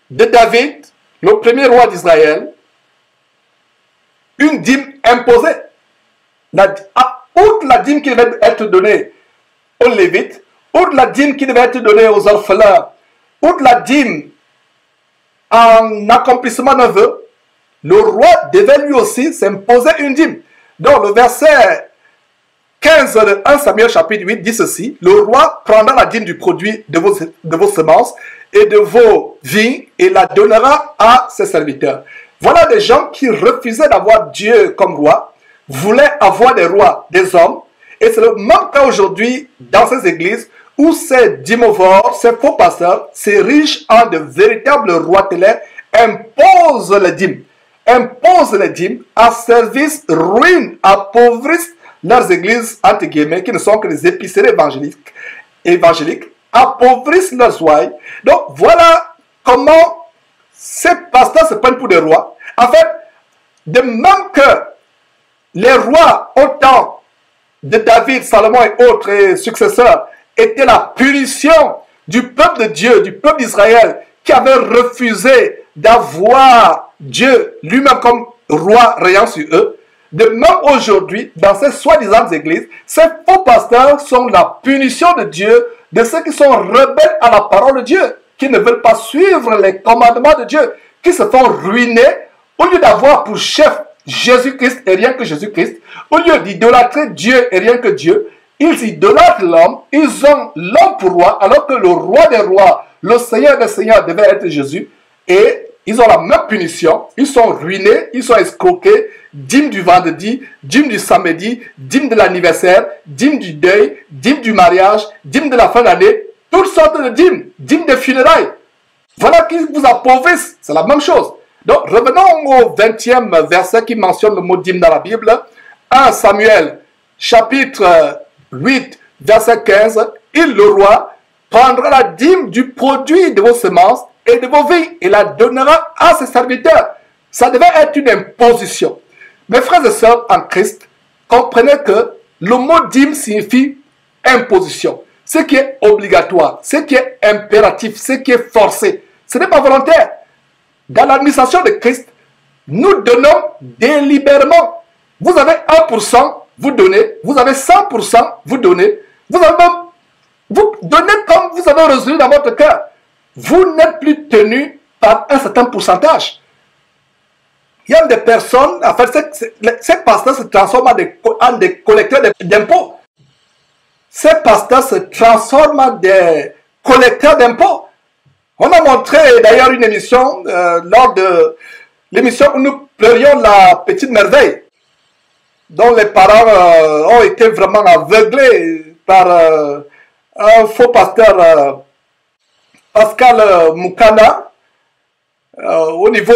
de David, le premier roi d'Israël, une dîme imposée. Outre la dîme qui devait être donnée aux Lévites, outre la dîme qui devait être donnée aux orphelins, outre la dîme en accomplissement d'un vœu, le roi devait lui aussi s'imposer une dîme. Donc le verset 15 de 1 Samuel chapitre 8 dit ceci: le roi prendra la dîme du produit de vos semences et de vos vignes et la donnera à ses serviteurs. Voilà des gens qui refusaient d'avoir Dieu comme roi, voulaient avoir des rois, des hommes, et c'est le même cas aujourd'hui dans ces églises où ces dîmovores, ces faux pasteurs s'érigent en de véritables roitelets, imposent les dîmes, à service, ruinent, appauvrissent leurs églises, entre guillemets, qui ne sont que des épiceries évangéliques, appauvrissent leurs ouailles. Donc voilà comment ces pasteurs se prennent pour des rois. En fait, de même que les rois au temps de David, Salomon et autres successeurs étaient la punition du peuple de Dieu, du peuple d'Israël, qui avait refusé d'avoir Dieu lui-même comme roi rayant sur eux, de même aujourd'hui, dans ces soi-disant églises, ces faux pasteurs sont la punition de Dieu de ceux qui sont rebelles à la parole de Dieu, qui ne veulent pas suivre les commandements de Dieu, qui se font ruiner au lieu d'avoir pour chef Jésus-Christ et rien que Jésus-Christ, au lieu d'idolâtrer Dieu et rien que Dieu, ils idolâtrent l'homme, ils ont l'homme pour roi, alors que le roi des rois, le Seigneur des seigneurs devait être Jésus, et ils ont la même punition, ils sont ruinés, ils sont escroqués, dîme du vendredi, dîme du samedi, dîme de l'anniversaire, dîme du deuil, dîme du mariage, dîme de la fin d'année, toutes sortes de dîmes de funérailles. Voilà qui vous appauvrissent, c'est la même chose. Donc revenons au 20e verset qui mentionne le mot dîme dans la Bible. 1 Samuel chapitre 8 verset 15. Il, le roi, prendra la dîme du produit de vos semences et de vos vignes et la donnera à ses serviteurs. Ça devait être une imposition. Mes frères et sœurs en Christ, comprenez que le mot dîme signifie imposition. Ce qui est obligatoire, ce qui est impératif, ce qui est forcé. Ce n'est pas volontaire. Dans l'administration de Christ, nous donnons délibérément. Vous avez 1%, vous donnez. Vous avez 100%, vous donnez. Vous donnez comme vous avez résolu dans votre cœur. Vous n'êtes plus tenu par un certain pourcentage. Il y a des personnes, en fait, ces pasteurs se transforment en des collecteurs d'impôts. Ces pasteurs se transforment en des collecteurs d'impôts. On a montré d'ailleurs une émission, lors de l'émission où nous pleurions la petite merveille, dont les parents ont été vraiment aveuglés par un faux pasteur, Pascal Moukana, au niveau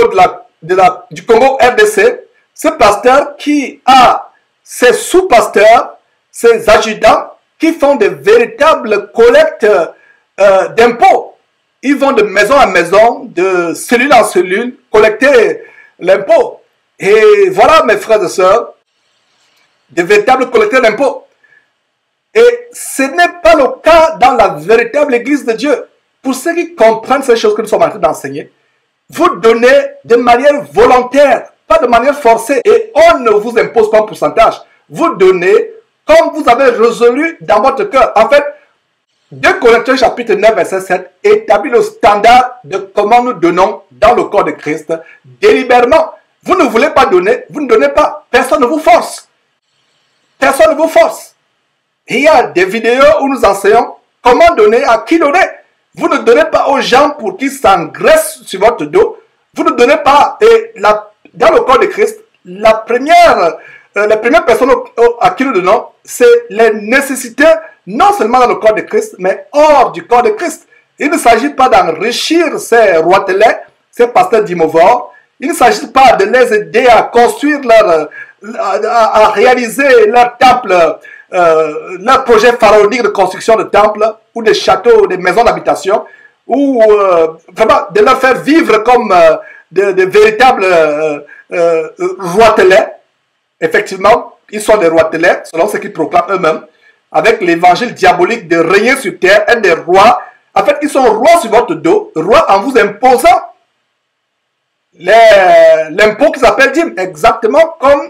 du Congo RDC. Ce pasteur qui a ses sous-pasteurs, ses adjudants, qui font de véritables collectes d'impôts. Ils vont de maison en maison, de cellule en cellule, collecter l'impôt. Et voilà, mes frères et sœurs, de véritables collecteurs d'impôts. Et ce n'est pas le cas dans la véritable Église de Dieu. Pour ceux qui comprennent ces choses que nous sommes en train d'enseigner, vous donnez de manière volontaire, pas de manière forcée. Et on ne vous impose pas un pourcentage. Vous donnez comme vous avez résolu dans votre cœur. En fait, 2 Corinthiens chapitre 9 verset 7 établit le standard de comment nous donnons dans le corps de Christ délibérément. Vous ne voulez pas donner, vous ne donnez pas. Personne ne vous force. Personne ne vous force. Et il y a des vidéos où nous enseignons comment donner, à qui donner. Vous ne donnez pas aux gens pour qu'ils s'engraissent sur votre dos. Vous ne donnez pas. Et dans le corps de Christ, la première personne à qui nous donnons, c'est les nécessités, non seulement dans le corps de Christ, mais hors du corps de Christ. Il ne s'agit pas d'enrichir ces roitelets, ces pasteurs d'imovores. Il ne s'agit pas de les aider à construire à réaliser leur temple, leur projet pharaonique de construction de temples, ou des châteaux, des maisons d'habitation, ou vraiment de leur faire vivre comme de véritables roitelets. Effectivement, ils sont des roitelets, selon ce qu'ils proclament eux-mêmes, avec l'évangile diabolique de régner sur terre, être des rois. En fait, ils sont rois sur votre dos, rois en vous imposant l'impôt qui s'appelle dîme, exactement comme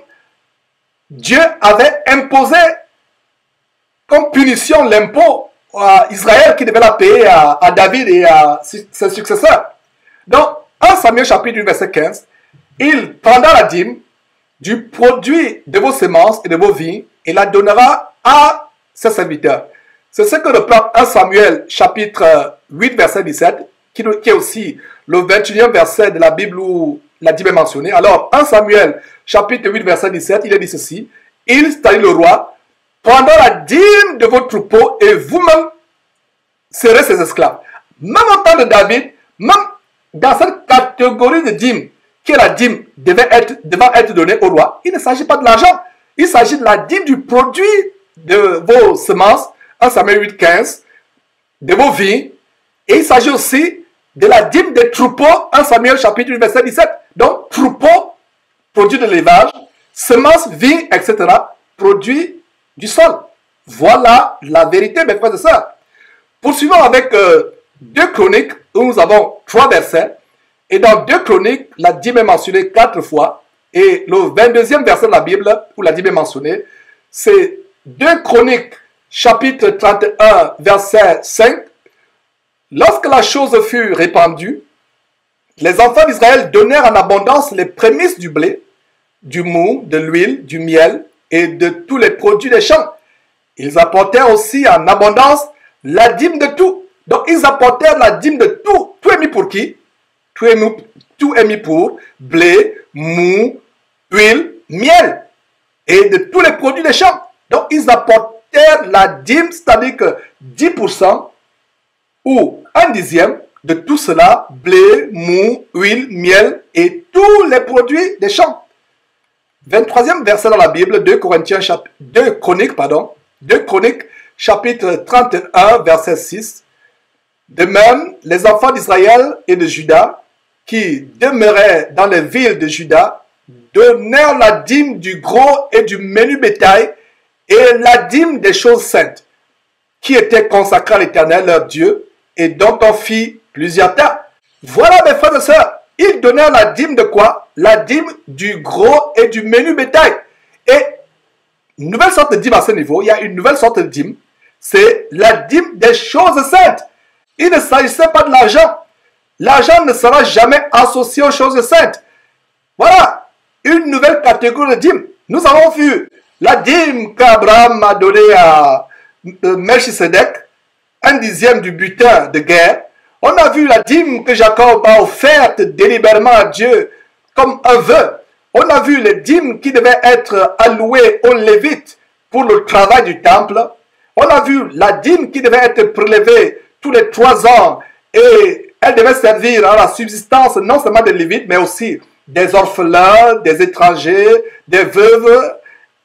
Dieu avait imposé comme punition l'impôt à Israël qui devait la payer à David et à ses successeurs. Donc, 1 Samuel chapitre 8 verset 15, il prendra la dîme du produit de vos semences et de vos vignes et la donnera à ses serviteurs. C'est ce que reprend 1 Samuel chapitre 8 verset 17 qui est aussi le 21e verset de la Bible où la dîme est mentionnée. Alors 1 Samuel chapitre 8 verset 17, il est dit ceci: il, c'est-à-dire le roi, prendra la dîme de vos troupeaux et vous-même serez ses esclaves. Même au temps de David, même dans cette catégorie de dîme, qui est la dîme devant être donnée au roi, il ne s'agit pas de l'argent, il s'agit de la dîme du produit de vos semences, 1 Samuel 8, 15, de vos vignes, et il s'agit aussi de la dîme des troupeaux, 1 Samuel chapitre 8, verset 17. Donc, troupeaux, produit de l'élevage, semences, vignes, etc., produits du sol. Voilà la vérité, mes frères et sœurs. Poursuivons avec 2 Chroniques, où nous avons 3 versets. Et dans 2 Chroniques, la dîme est mentionnée 4 fois. Et le 22e verset de la Bible, où la dîme est mentionnée, c'est 2 Chroniques, chapitre 31, verset 5. Lorsque la chose fut répandue, les enfants d'Israël donnèrent en abondance les prémices du blé, du mou, de l'huile, du miel et de tous les produits des champs. Ils apportèrent aussi en abondance la dîme de tout. Donc ils apportèrent la dîme de tout. Tout est mis pour qui? Tout est mis pour blé, mou, huile, miel et de tous les produits des champs. Donc ils apportèrent la dîme, c'est-à-dire que 10% ou 1/10 de tout cela, blé, mou, huile, miel et tous les produits des champs. 23e verset dans la Bible, 2 Chroniques, chapitre 31, verset 6. De même, les enfants d'Israël et de Juda, qui demeuraient dans les villes de Juda, donnèrent la dîme du gros et du menu bétail et la dîme des choses saintes, qui étaient consacrées à l'Éternel, leur Dieu, et dont on fit plusieurs tas. Voilà, mes frères et sœurs, ils donnèrent la dîme de quoi? La dîme du gros et du menu bétail. Et une nouvelle sorte de dîme à ce niveau, il y a une nouvelle sorte de dîme, c'est la dîme des choses saintes. Il ne s'agissait pas de l'argent. L'argent ne sera jamais associé aux choses saintes. Voilà, une nouvelle catégorie de dîme. Nous avons vu la dîme qu'Abraham a donnée à Melchisedec, 1/10 du butin de guerre. On a vu la dîme que Jacob a offerte délibérément à Dieu comme un vœu. On a vu les dîmes qui devaient être allouées aux Lévites pour le travail du temple. On a vu la dîme qui devait être prélevée tous les 3 ans et elle devait servir à la subsistance non seulement des Lévites mais aussi des orphelins, des étrangers, des veuves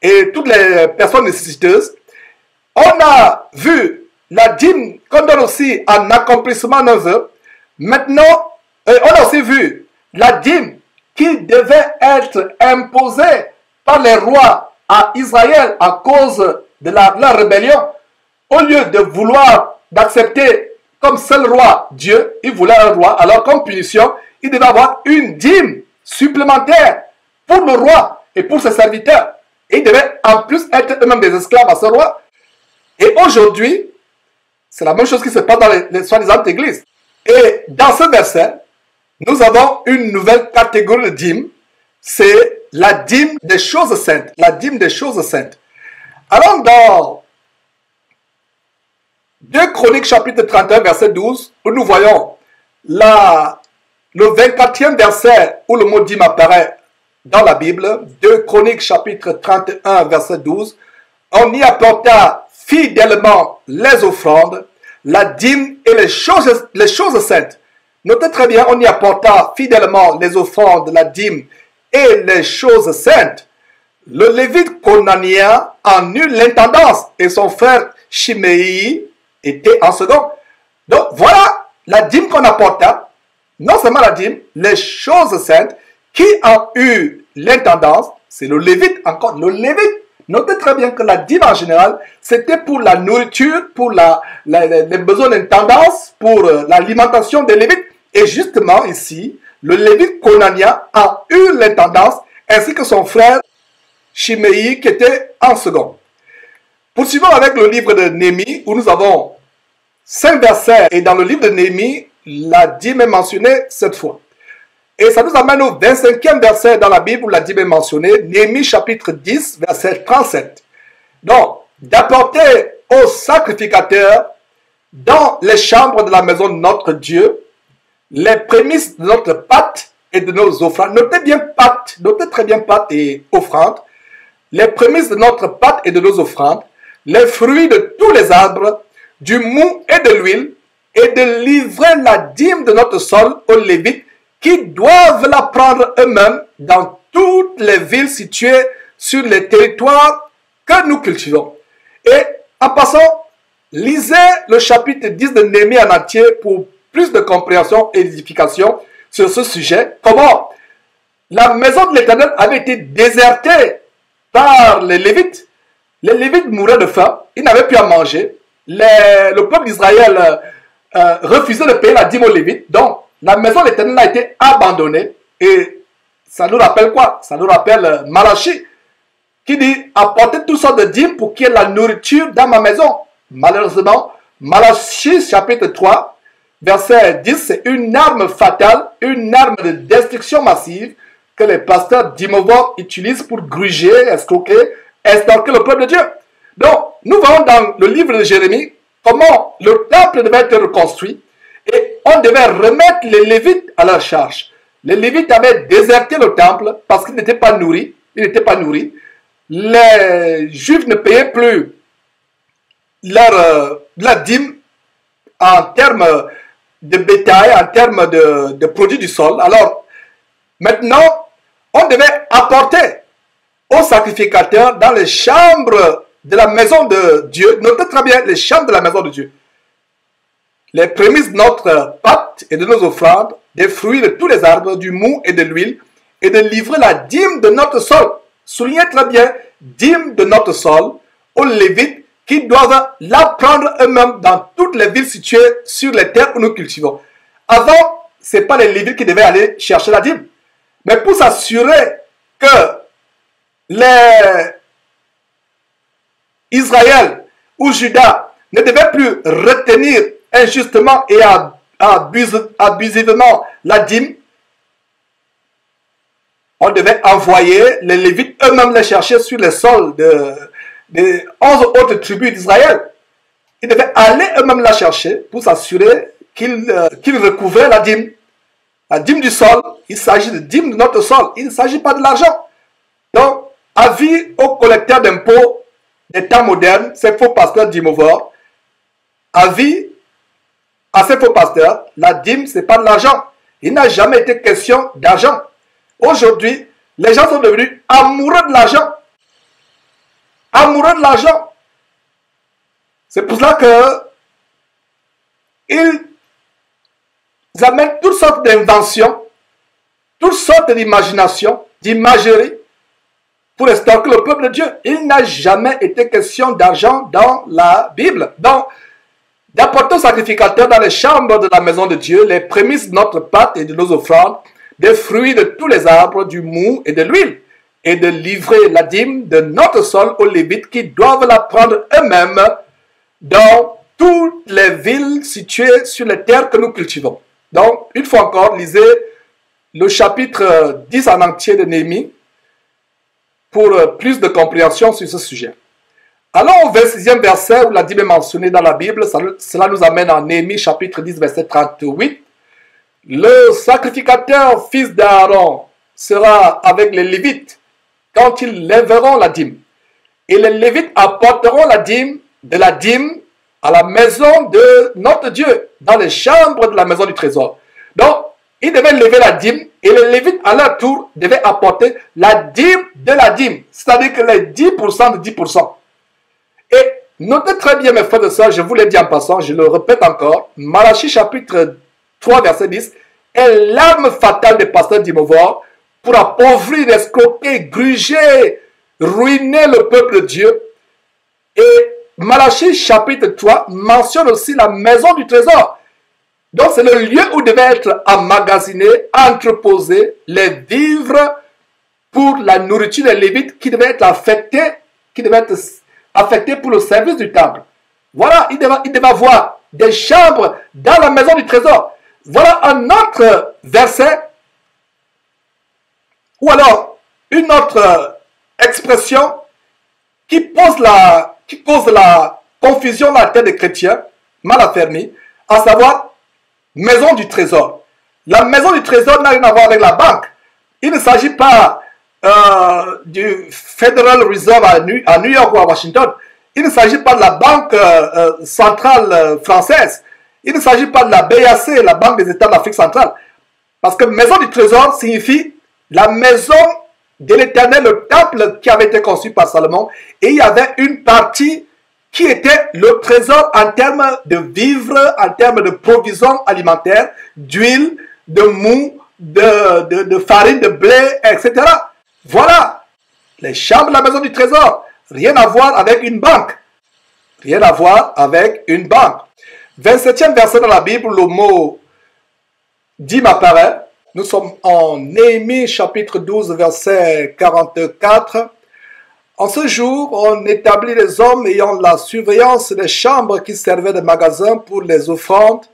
et toutes les personnes nécessiteuses. On a vu la dîme qu'on donne aussi en accomplissement d'un vœu. Maintenant, on a aussi vu la dîme qui devait être imposée par les rois à Israël à cause de leur rébellion. Au lieu de vouloir d'accepter comme seul roi Dieu, il voulait un roi. Alors comme punition, il devait avoir une dîme supplémentaire pour le roi et pour ses serviteurs. Et ils devaient en plus être eux-mêmes des esclaves à ce roi. Et aujourd'hui, c'est la même chose qui se passe dans les soi-disant églises. Et dans ce verset, nous avons une nouvelle catégorie de dîme. C'est la dîme des choses saintes. La dîme des choses saintes. Alors dans 2 Chroniques chapitre 31 verset 12, où nous voyons le 24e verset où le mot dîme apparaît dans la Bible, 2 Chroniques chapitre 31 verset 12, on y apporta fidèlement les offrandes, la dîme et les choses saintes. Notez très bien, on y apporta fidèlement les offrandes, la dîme et les choses saintes. Le Lévite conanien en eut l'intendance et son frère Chiméi était en second. Donc voilà la dîme qu'on apporta, non seulement la dîme, les choses saintes, qui ont eu l'intendance, c'est le Lévite, encore le Lévite. Notez très bien que la dîme en général, c'était pour la nourriture, pour les besoins d'intendance, pour l'alimentation des Lévites. Et justement ici, le Lévite conanien a eu l'intendance, ainsi que son frère Chiméi qui était en second. Poursuivons avec le livre de Néhémie, où nous avons 5 versets. Et dans le livre de Néhémie, la dîme est mentionnée 7 fois. Et ça nous amène au 25e verset dans la Bible où la Bible est mentionnée, Néhémie chapitre 10, verset 37. Donc, d'apporter aux sacrificateurs dans les chambres de la maison de notre Dieu les prémices de notre pâte et de nos offrandes. Notez bien pâte, notez très bien pâte et offrandes. Les prémices de notre pâte et de nos offrandes, les fruits de tous les arbres, du mou et de l'huile, et de livrer la dîme de notre sol aux Lévites qui doivent la prendre eux-mêmes dans toutes les villes situées sur les territoires que nous cultivons. Et en passant, lisez le chapitre 10 de Néhémie en entier pour plus de compréhension et d'édification sur ce sujet. Comment la maison de l'Éternel avait été désertée par les Lévites. Les Lévites mouraient de faim, ils n'avaient plus à manger. Le peuple d'Israël refusait de payer la dîme aux Lévites. Donc, la maison de l'Éternel a été abandonnée. Et ça nous rappelle quoi? Ça nous rappelle Malachie, qui dit apportez toutes sortes de dîmes pour qu'il y ait la nourriture dans ma maison. Malheureusement, Malachie chapitre 3, verset 10, c'est une arme fatale, une arme de destruction massive que les pasteurs d'Imovo utilisent pour gruger, escroquer, estorquer le peuple de Dieu. Donc, nous voyons dans le livre de Jérémie comment le temple devait être reconstruit et on devait remettre les Lévites à leur charge. Les Lévites avaient déserté le temple parce qu'ils n'étaient pas nourris. Les Juifs ne payaient plus la dîme en termes de bétail, en termes de produits du sol. Alors, maintenant, on devait apporter aux sacrificateurs dans les chambres de la maison de Dieu. Notez très bien les chambres de la maison de Dieu. Les prémices de notre pâte et de nos offrandes, des fruits de tous les arbres, du mou et de l'huile, et de livrer la dîme de notre sol. Soulignez très bien, dîme de notre sol, aux Lévites qui doivent la prendre eux-mêmes dans toutes les villes situées sur les terres où nous cultivons. Avant, ce n'est pas les Lévites qui devaient aller chercher la dîme. Mais pour s'assurer que les Israël ou Juda ne devaient plus retenir injustement et abusivement la dîme, on devait envoyer les Lévites eux-mêmes les chercher sur les sols des 11 autres tribus d'Israël. Ils devaient aller eux-mêmes la chercher pour s'assurer qu'ils recouvraient la dîme. La dîme du sol, il s'agit de dîme de notre sol, il ne s'agit pas de l'argent. Donc, avis aux collecteurs d'impôts des temps modernes, ces faux pasteurs d'Imovo, avis à ces faux pasteurs, la dîme, ce n'est pas de l'argent. Il n'a jamais été question d'argent. Aujourd'hui, les gens sont devenus amoureux de l'argent. Amoureux de l'argent. C'est pour cela que ils amènent toutes sortes d'inventions, toutes sortes d'imaginations, d'imagerie, pour estorquer le peuple de Dieu. Il n'a jamais été question d'argent dans la Bible. Donc, d'apporter aux sacrificateurs dans les chambres de la maison de Dieu les prémices de notre pâte et de nos offrandes, des fruits de tous les arbres, du mou et de l'huile, et de livrer la dîme de notre sol aux Lévites qui doivent la prendre eux-mêmes dans toutes les villes situées sur les terres que nous cultivons. Donc, une fois encore, lisez le chapitre 10 en entier de Néhémie pour plus de compréhension sur ce sujet. Allons au 26e verset où la dîme est mentionnée dans la Bible. Cela nous amène en Néhémie chapitre 10 verset 38. Le sacrificateur fils d'Aaron sera avec les Lévites quand ils lèveront la dîme. Et les Lévites apporteront la dîme de la dîme à la maison de notre Dieu, dans les chambres de la maison du trésor. Donc, ils devaient lever la dîme et les Lévites, à leur tour, devaient apporter la dîme de la dîme, c'est-à-dire que les 10% de 10%. Et notez très bien, mes frères et sœurs, je vous l'ai dit en passant, je le répète encore, Malachie chapitre 3, verset 10, est l'arme fatale des pasteurs d'Imovo pour appauvrir, escroquer, gruger, ruiner le peuple de Dieu. Et Malachie chapitre 3 mentionne aussi la maison du trésor. Donc c'est le lieu où devaient être emmagasinés, entreposés les vivres pour la nourriture des Lévites qui devaient être affectés, pour le service du temple. Voilà, il devait avoir des chambres dans la maison du trésor. Voilà un autre verset Ou alors, une autre expression qui cause la confusion dans la tête des chrétiens mal affermis, à savoir maison du trésor. La maison du trésor n'a rien à voir avec la banque. Il ne s'agit pas du Federal Reserve à New York ou à Washington. Il ne s'agit pas de la banque centrale française. Il ne s'agit pas de la BAC, la Banque des États d'Afrique centrale. Parce que maison du trésor signifie la maison de l'Éternel, le temple qui avait été conçu par Salomon. Et il y avait une partie qui était le trésor en termes de vivres, en termes de provisions alimentaires, d'huile, de mou, de farine, de blé, etc. Voilà les chambres de la maison du trésor. Rien à voir avec une banque. Rien à voir avec une banque. 27e verset dans la Bible, le mot dîme apparaît. Nous sommes en Néhémie chapitre 12 verset 44. En ce jour, on établit les hommes ayant la surveillance des chambres qui servaient de magasins pour les offrandes,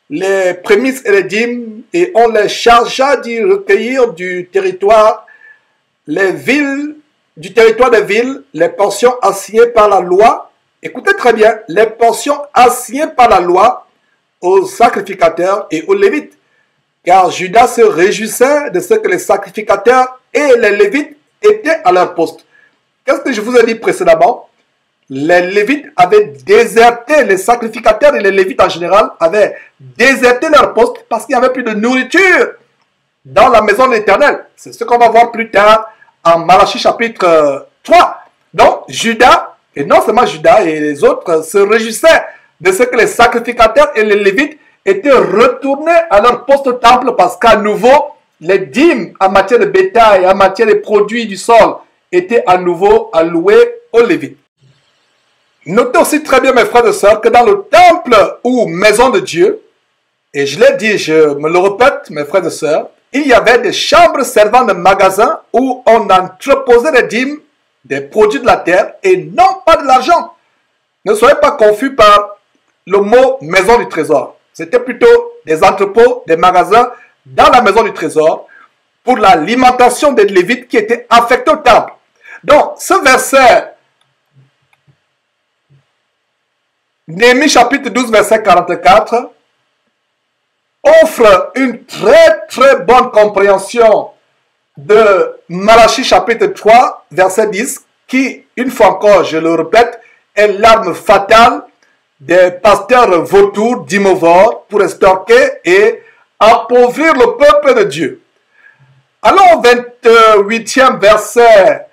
les prémices et les dîmes, et on les chargea d'y recueillir du territoire des villes, les portions assignées par la loi. Écoutez très bien, les portions assignées par la loi aux sacrificateurs et aux lévites. Car Judas se réjouissait de ce que les sacrificateurs et les lévites étaient à leur poste. Qu'est-ce que je vous ai dit précédemment? Les lévites avaient déserté, les sacrificateurs et les lévites en général avaient déserté leur poste parce qu'il n'y avait plus de nourriture dans la maison de l'Éternel. C'est ce qu'on va voir plus tard en Malachie chapitre 3. Donc Judas, et non seulement Judas et les autres, se réjouissaient de ce que les sacrificateurs et les lévites étaient retournés à leur poste au temple parce qu'à nouveau, les dîmes en matière de bétail, en matière de produits du sol, étaient à nouveau alloués aux lévites. Notez aussi très bien, mes frères et sœurs, que dans le temple ou maison de Dieu, et je l'ai dit, je me le répète, mes frères et sœurs, il y avait des chambres servant de magasins où on entreposait des dîmes, des produits de la terre et non pas de l'argent. Ne soyez pas confus par le mot maison du trésor. C'était plutôt des entrepôts, des magasins dans la maison du trésor pour l'alimentation des lévites qui étaient affectés au temple. Donc, ce verset, Néhémie chapitre 12, verset 44, offre une très bonne compréhension de Malachie chapitre 3, verset 10, qui, une fois encore, je le répète, est l'arme fatale des pasteurs vautours d'Imovore pour estorquer et appauvrir le peuple de Dieu. Alors, au 28e verset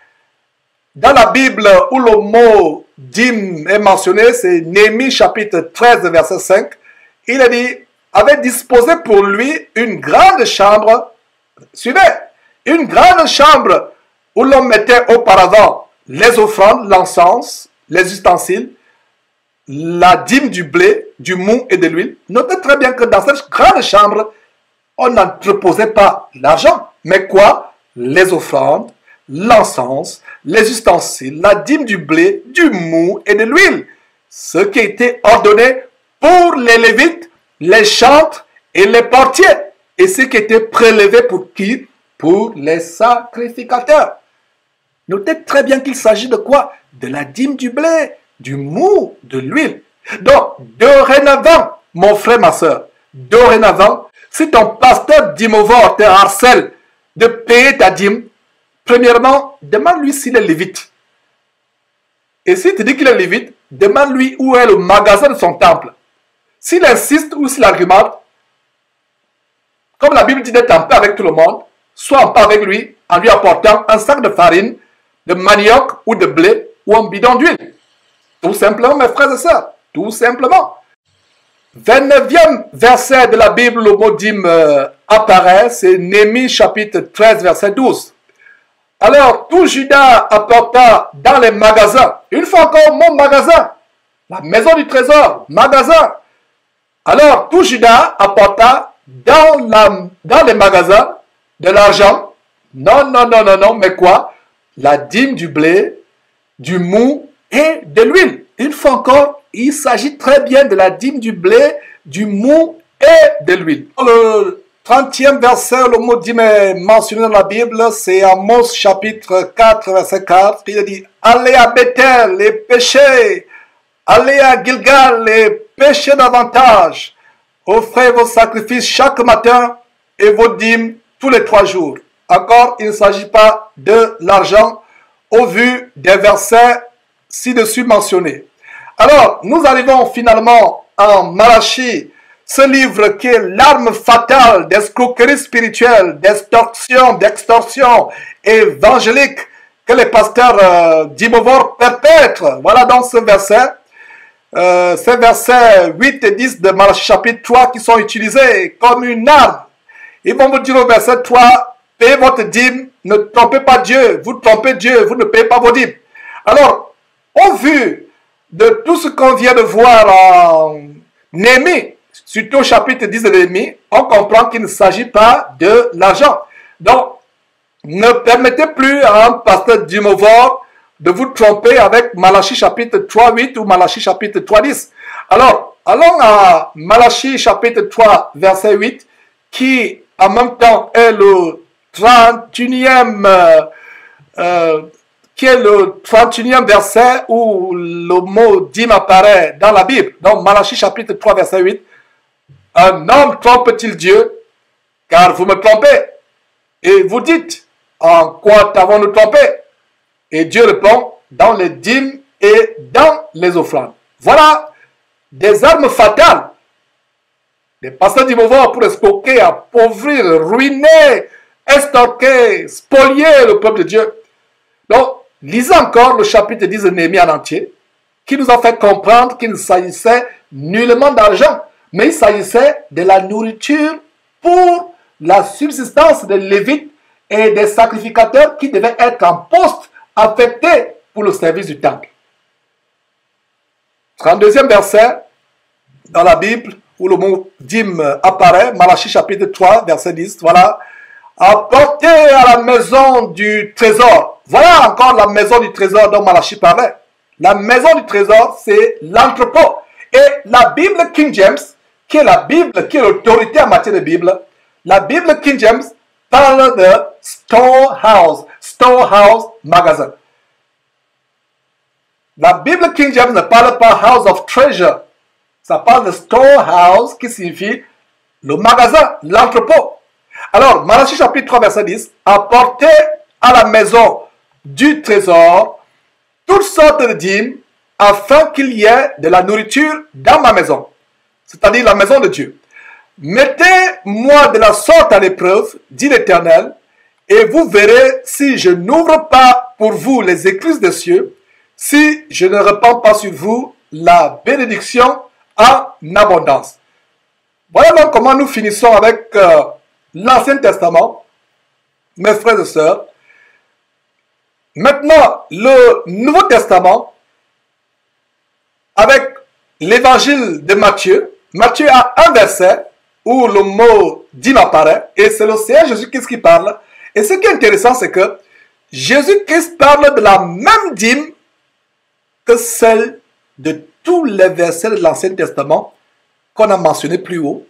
dans la Bible où le mot dîme est mentionné, c'est Néhémie chapitre 13, verset 5. Il a dit, avait disposé pour lui une grande chambre, suivez, une grande chambre où l'on mettait auparavant les offrandes, l'encens, les ustensiles, la dîme du blé, du mou et de l'huile. Notez très bien que dans cette grande chambre, on n'entreposait pas l'argent, mais quoi? Les offrandes, l'encens, les ustensiles, la dîme du blé, du mou et de l'huile. Ce qui était ordonné pour les lévites, les chantres et les portiers. Et ce qui était prélevé pour qui? Pour les sacrificateurs. Notez très bien qu'il s'agit de quoi? De la dîme du blé, du mou, de l'huile. Donc, dorénavant, mon frère, ma soeur, dorénavant, si ton pasteur d'Imovore te harcèle de payer ta dîme, premièrement, demande-lui s'il est lévite. Et s'il te dit qu'il est lévite, demande-lui où est le magasin de son temple. S'il insiste ou s'il argumente, comme la Bible dit d'être en paix avec tout le monde, sois en paix avec lui en lui apportant un sac de farine, de manioc ou de blé ou un bidon d'huile. Tout simplement, mes frères et sœurs, tout simplement. 29e verset de la Bible, le mot dîme apparaît, c'est Néhémie chapitre 13, verset 12. Alors, tout Judas apporta dans les magasins, une fois encore, mon magasin, la maison du trésor, magasin. Alors, tout Judas apporta dans les magasins de l'argent. Non, mais quoi? La dîme du blé, du mou et de l'huile. Une fois encore, il s'agit très bien de la dîme du blé, du mou et de l'huile. Dans le 30e verset, le mot dîme est mentionné dans la Bible, c'est Amos chapitre 4, verset 4. Il dit, allez à Bethel et péchez, allez à Gilgal et péchez davantage. Offrez vos sacrifices chaque matin et vos dîmes tous les 3 jours. Encore, il ne s'agit pas de l'argent au vu des versets ci-dessus mentionnés. Alors, nous arrivons finalement en Malachie, ce livre qui est l'arme fatale d'escroquerie spirituelle, d'extorsion évangélique que les pasteurs d'Imovor perpètrent. Voilà donc ce verset, ces versets 8 et 10 de Malachie chapitre 3 qui sont utilisés comme une arme. Ils vont vous dire au verset 3, payez votre dîme, ne trompez pas Dieu, vous trompez Dieu, vous ne payez pas vos dîmes. Alors, au vu de tout ce qu'on vient de voir en Néhémie, surtout au chapitre 10 de Néhémie, on comprend qu'il ne s'agit pas de l'argent. Donc, ne permettez plus à un pasteur d'Imovor de vous tromper avec Malachie chapitre 3.8 ou Malachie chapitre 3.10. Alors, allons à Malachie chapitre 3, verset 8, qui en même temps est le 31e verset où le mot dîme apparaît dans la Bible. Donc, Malachie chapitre 3, verset 8. Un homme trompe-t-il Dieu? Car vous me trompez. Et vous dites, en quoi t'avons-nous trompé? Et Dieu répond, dans les dîmes et dans les offrandes. Voilà des armes fatales. Les pasteurs d'Imovor pour escroquer, appauvrir, ruiner, extorquer, spolier le peuple de Dieu. Donc, lisez encore le chapitre 10 de Néhémie en entier, qui nous a fait comprendre qu'il ne s'agissait nullement d'argent, mais il s'agissait de la nourriture pour la subsistance des Lévites et des sacrificateurs qui devaient être en poste affectés pour le service du temple. 32e verset dans la Bible où le mot dîme apparaît, Malachie chapitre 3, verset 10, voilà. Apportez à la maison du trésor. Voilà encore la maison du trésor dont Malachie parlait. La maison du trésor, c'est l'entrepôt. Et la Bible King James, qui est la Bible, qui est l'autorité en matière de Bible, la Bible King James parle de storehouse magasin. La Bible King James ne parle pas house of treasure. Ça parle de storehouse qui signifie le magasin, l'entrepôt. Alors, Malachie chapitre 3, verset 10, apportez à la maison du trésor toutes sortes de dîmes afin qu'il y ait de la nourriture dans ma maison, c'est-à-dire la maison de Dieu. Mettez-moi de la sorte à l'épreuve, dit l'Éternel, et vous verrez si je n'ouvre pas pour vous les écluses des cieux, si je ne répands pas sur vous la bénédiction en abondance. Voilà donc comment nous finissons avec l'Ancien Testament, mes frères et sœurs. Maintenant, le Nouveau Testament, avec l'évangile de Matthieu. Matthieu a un verset où le mot dîme apparaît, et c'est le Seigneur Jésus-Christ qui parle. Et ce qui est intéressant, c'est que Jésus-Christ parle de la même dîme que celle de tous les versets de l'Ancien Testament qu'on a mentionné plus haut.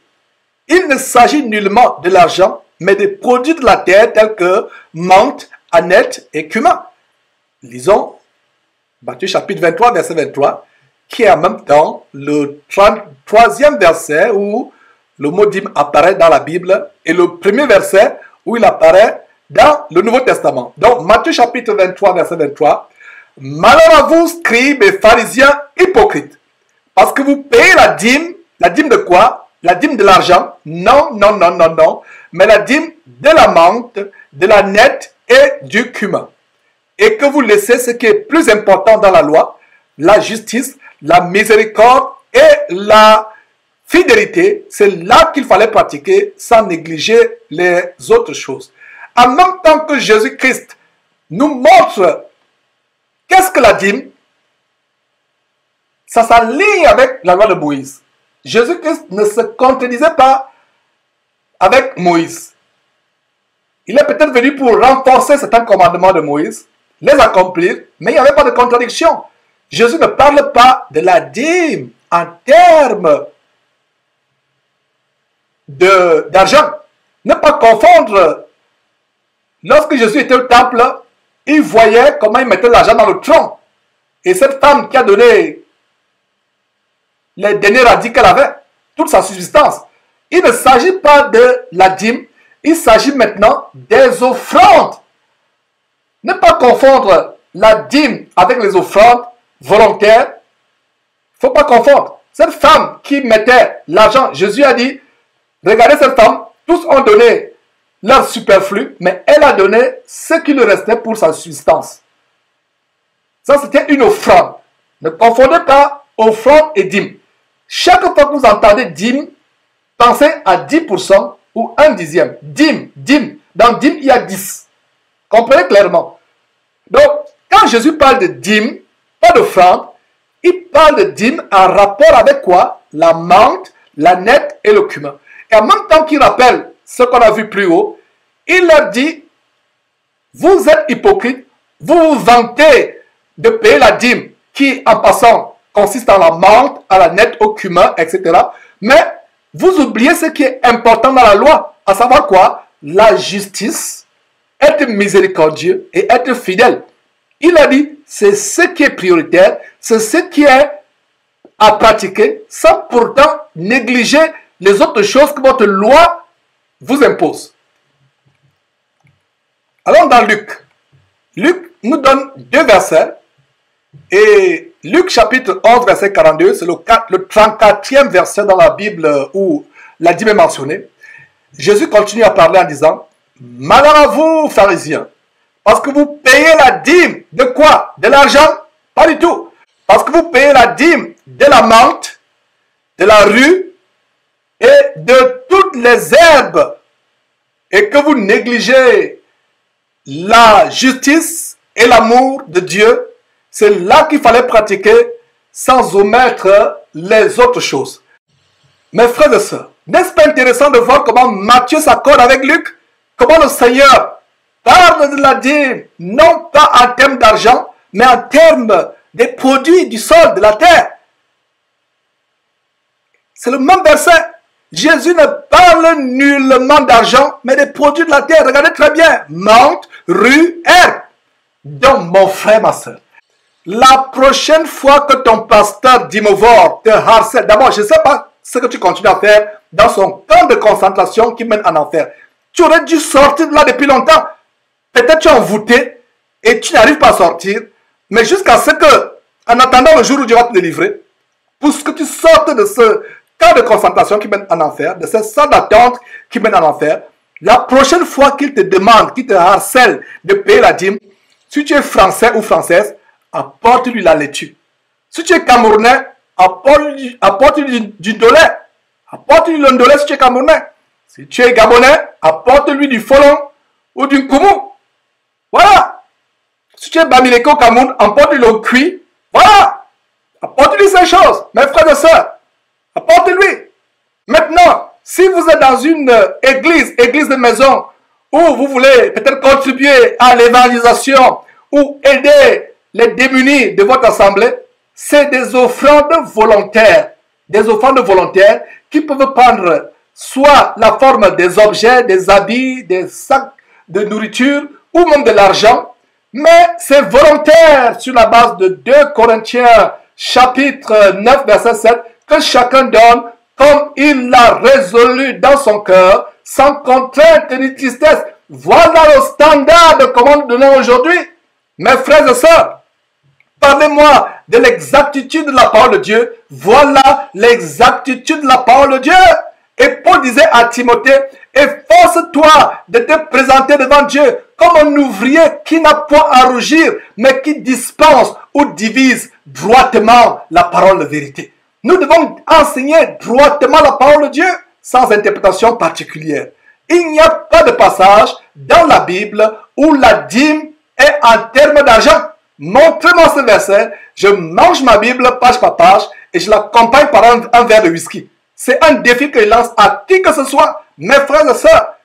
Il ne s'agit nullement de l'argent, mais des produits de la terre tels que menthe, aneth et cumin. Lisons Matthieu chapitre 23, verset 23, qui est en même temps le 33e verset où le mot dîme apparaît dans la Bible et le premier verset où il apparaît dans le Nouveau Testament. Donc, Matthieu chapitre 23, verset 23. Malheur à vous, scribes et pharisiens hypocrites, parce que vous payez la dîme de quoi? La dîme de l'argent? Non, mais la dîme de la menthe, de la nette et du cumin. Et que vous laissez ce qui est plus important dans la loi, la justice, la miséricorde et la fidélité. C'est là qu'il fallait pratiquer sans négliger les autres choses. En même temps que Jésus-Christ nous montre qu'est-ce que la dîme, ça s'aligne avec la loi de Moïse. Jésus-Christ ne se contredisait pas avec Moïse. Il est peut-être venu pour renforcer certains commandements de Moïse, les accomplir, mais il n'y avait pas de contradiction. Jésus ne parle pas de la dîme en termes d'argent. Ne pas confondre. Lorsque Jésus était au temple, il voyait comment il mettait l'argent dans le tronc. Et cette femme qui a donné les derniers radis qu'elle avait, toute sa subsistance. Il ne s'agit pas de la dîme, il s'agit maintenant des offrandes. Ne pas confondre la dîme avec les offrandes volontaires. Il ne faut pas confondre. Cette femme qui mettait l'argent, Jésus a dit, regardez cette femme, tous ont donné leur superflu, mais elle a donné ce qui lui restait pour sa subsistance. Ça, c'était une offrande. Ne confondez pas offrande et dîme. Chaque fois que vous entendez dîme, pensez à 10% ou 1 dixième. Dîme, dîme. Dans dîme, il y a 10. Comprenez clairement. Donc, quand Jésus parle de dîme, pas d'offrande, il parle de dîme en rapport avec quoi? La menthe, la nette et le cumin. Et en même temps qu'il rappelle ce qu'on a vu plus haut, il leur dit, vous êtes hypocrites, vous vous vantez de payer la dîme qui, en passant, consiste en la menthe, à la nette, au cumin, etc. Mais vous oubliez ce qui est important dans la loi, à savoir quoi? La justice, être miséricordieux et être fidèle. Il a dit, c'est ce qui est prioritaire, c'est ce qui est à pratiquer, sans pourtant négliger les autres choses que votre loi vous impose. Allons dans Luc. Luc nous donne 2 versets. Et Luc chapitre 11, verset 42, c'est le 34e verset dans la Bible où la dîme est mentionnée. Jésus continue à parler en disant, malheur à vous, pharisiens, parce que vous payez la dîme de quoi? De l'argent? Pas du tout. Parce que vous payez la dîme de la menthe, de la rue et de toutes les herbes et que vous négligez la justice et l'amour de Dieu. C'est là qu'il fallait pratiquer sans omettre les autres choses. Mes frères et sœurs, n'est-ce pas intéressant de voir comment Matthieu s'accorde avec Luc? Comment le Seigneur parle de la dîme, non pas en termes d'argent, mais en termes des produits du sol, de la terre. C'est le même verset. Jésus ne parle nullement d'argent, mais des produits de la terre. Regardez très bien. Menthe, rue, herbe. Donc, mon frère, ma soeur, la prochaine fois que ton pasteur d'Imovore te harcèle, d'abord, je ne sais pas ce que tu continues à faire dans son camp de concentration qui mène en enfer. Tu aurais dû sortir de là depuis longtemps. Peut-être tu es envoûté et tu n'arrives pas à sortir. Mais jusqu'à ce que, en attendant le jour où Dieu va te délivrer, pour que tu sortes de ce camp de concentration qui mène en enfer, de cette salle d'attente qui mène en enfer, la prochaine fois qu'il te demande, qu'il te harcèle de payer la dîme, si tu es français ou française, apporte-lui la laitue. Si tu es camerounais, apporte-lui du dollar. Apporte-lui le dollar si tu es camerounais. Si tu es gabonais, apporte-lui du folon ou du koumou. Voilà. Si tu es bamileke au Cameroun, apporte-lui le cuit. Voilà. Apporte-lui ces choses, mes frères et sœurs. Apporte-lui. Maintenant, si vous êtes dans une église de maison, où vous voulez peut-être contribuer à l'évangélisation ou aider les démunis de votre assemblée, c'est des offrandes volontaires. Des offrandes volontaires qui peuvent prendre soit la forme des objets, des habits, des sacs de nourriture ou même de l'argent. Mais c'est volontaire sur la base de 2 Corinthiens chapitre 9 verset 7 que chacun donne comme il l'a résolu dans son cœur, sans contrainte ni tristesse. Voilà le standard de comment nous donnons aujourd'hui. Mes frères et sœurs, parlez-moi de l'exactitude de la parole de Dieu. Voilà l'exactitude de la parole de Dieu. Et Paul disait à Timothée, efforce-toi de te présenter devant Dieu comme un ouvrier qui n'a point à rougir, mais qui dispense ou divise droitement la parole de vérité. Nous devons enseigner droitement la parole de Dieu sans interprétation particulière. Il n'y a pas de passage dans la Bible où la dîme est en termes d'argent. Montrez-moi ce verset, je mange ma Bible page par page et je l'accompagne par un verre de whisky. C'est un défi que je lance à qui que ce soit, mes frères et sœurs.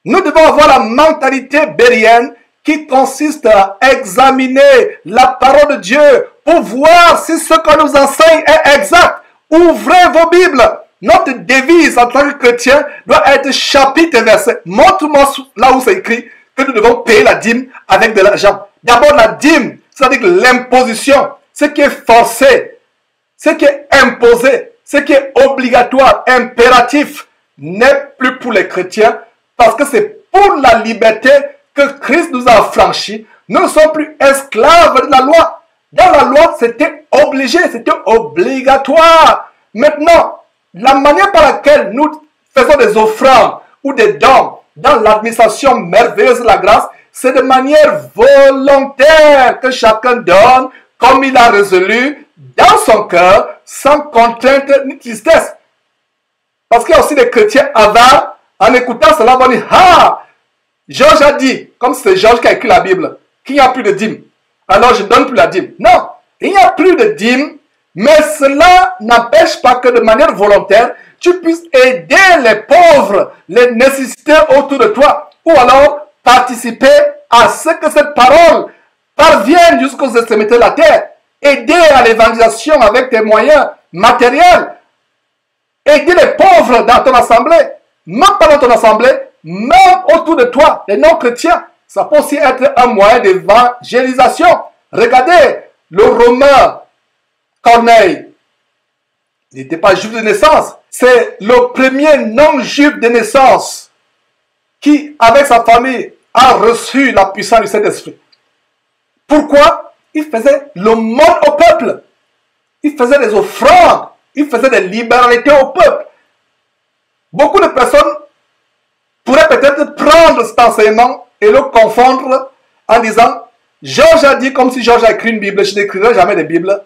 Nous devons avoir la mentalité bérienne qui consiste à examiner la parole de Dieu pour voir si ce qu'on nous enseigne est exact. Ouvrez vos Bibles. Notre devise en tant que chrétien doit être chapitre et verset. Montre-moi là où c'est écrit que nous devons payer la dîme avec de l'argent. D'abord la dîme, c'est-à-dire l'imposition, ce qui est forcé, ce qui est imposé, ce qui est obligatoire, impératif, n'est plus pour les chrétiens parce que c'est pour la liberté que Christ nous a affranchis. Nous ne sommes plus esclaves de la loi. Dans la loi, c'était obligé, c'était obligatoire. Maintenant, la manière par laquelle nous faisons des offrandes ou des dons dans l'administration merveilleuse de la grâce, c'est de manière volontaire que chacun donne comme il a résolu dans son cœur, sans contrainte ni tristesse. Parce qu'il y a aussi des chrétiens avares, en écoutant cela, vont dire, ah, Georges a dit, comme c'est Georges qui a écrit la Bible, qu'il n'y a plus de dîme. Alors je ne donne plus la dîme. Non, il n'y a plus de dîme, mais cela n'empêche pas que de manière volontaire, tu puisses aider les pauvres, les nécessités autour de toi, ou alors participer à ce que cette parole parvienne jusqu'aux extrémités de la terre. Aider à l'évangélisation avec tes moyens matériels. Aider les pauvres dans ton assemblée, même pas dans ton assemblée, même autour de toi, les non-chrétiens. Ça peut aussi être un moyen d'évangélisation. Regardez, le Romain Corneille, il n'était pas juif de naissance. C'est le premier non-juif de naissance qui, avec sa famille, a reçu la puissance du Saint-Esprit. Pourquoi? Il faisait le monde au peuple. Il faisait des offrandes. Il faisait des libéralités au peuple. Beaucoup de personnes pourraient peut-être prendre cet enseignement et le confondre en disant Georges a dit comme si Georges a écrit une Bible, je n'écrirai jamais de Bible.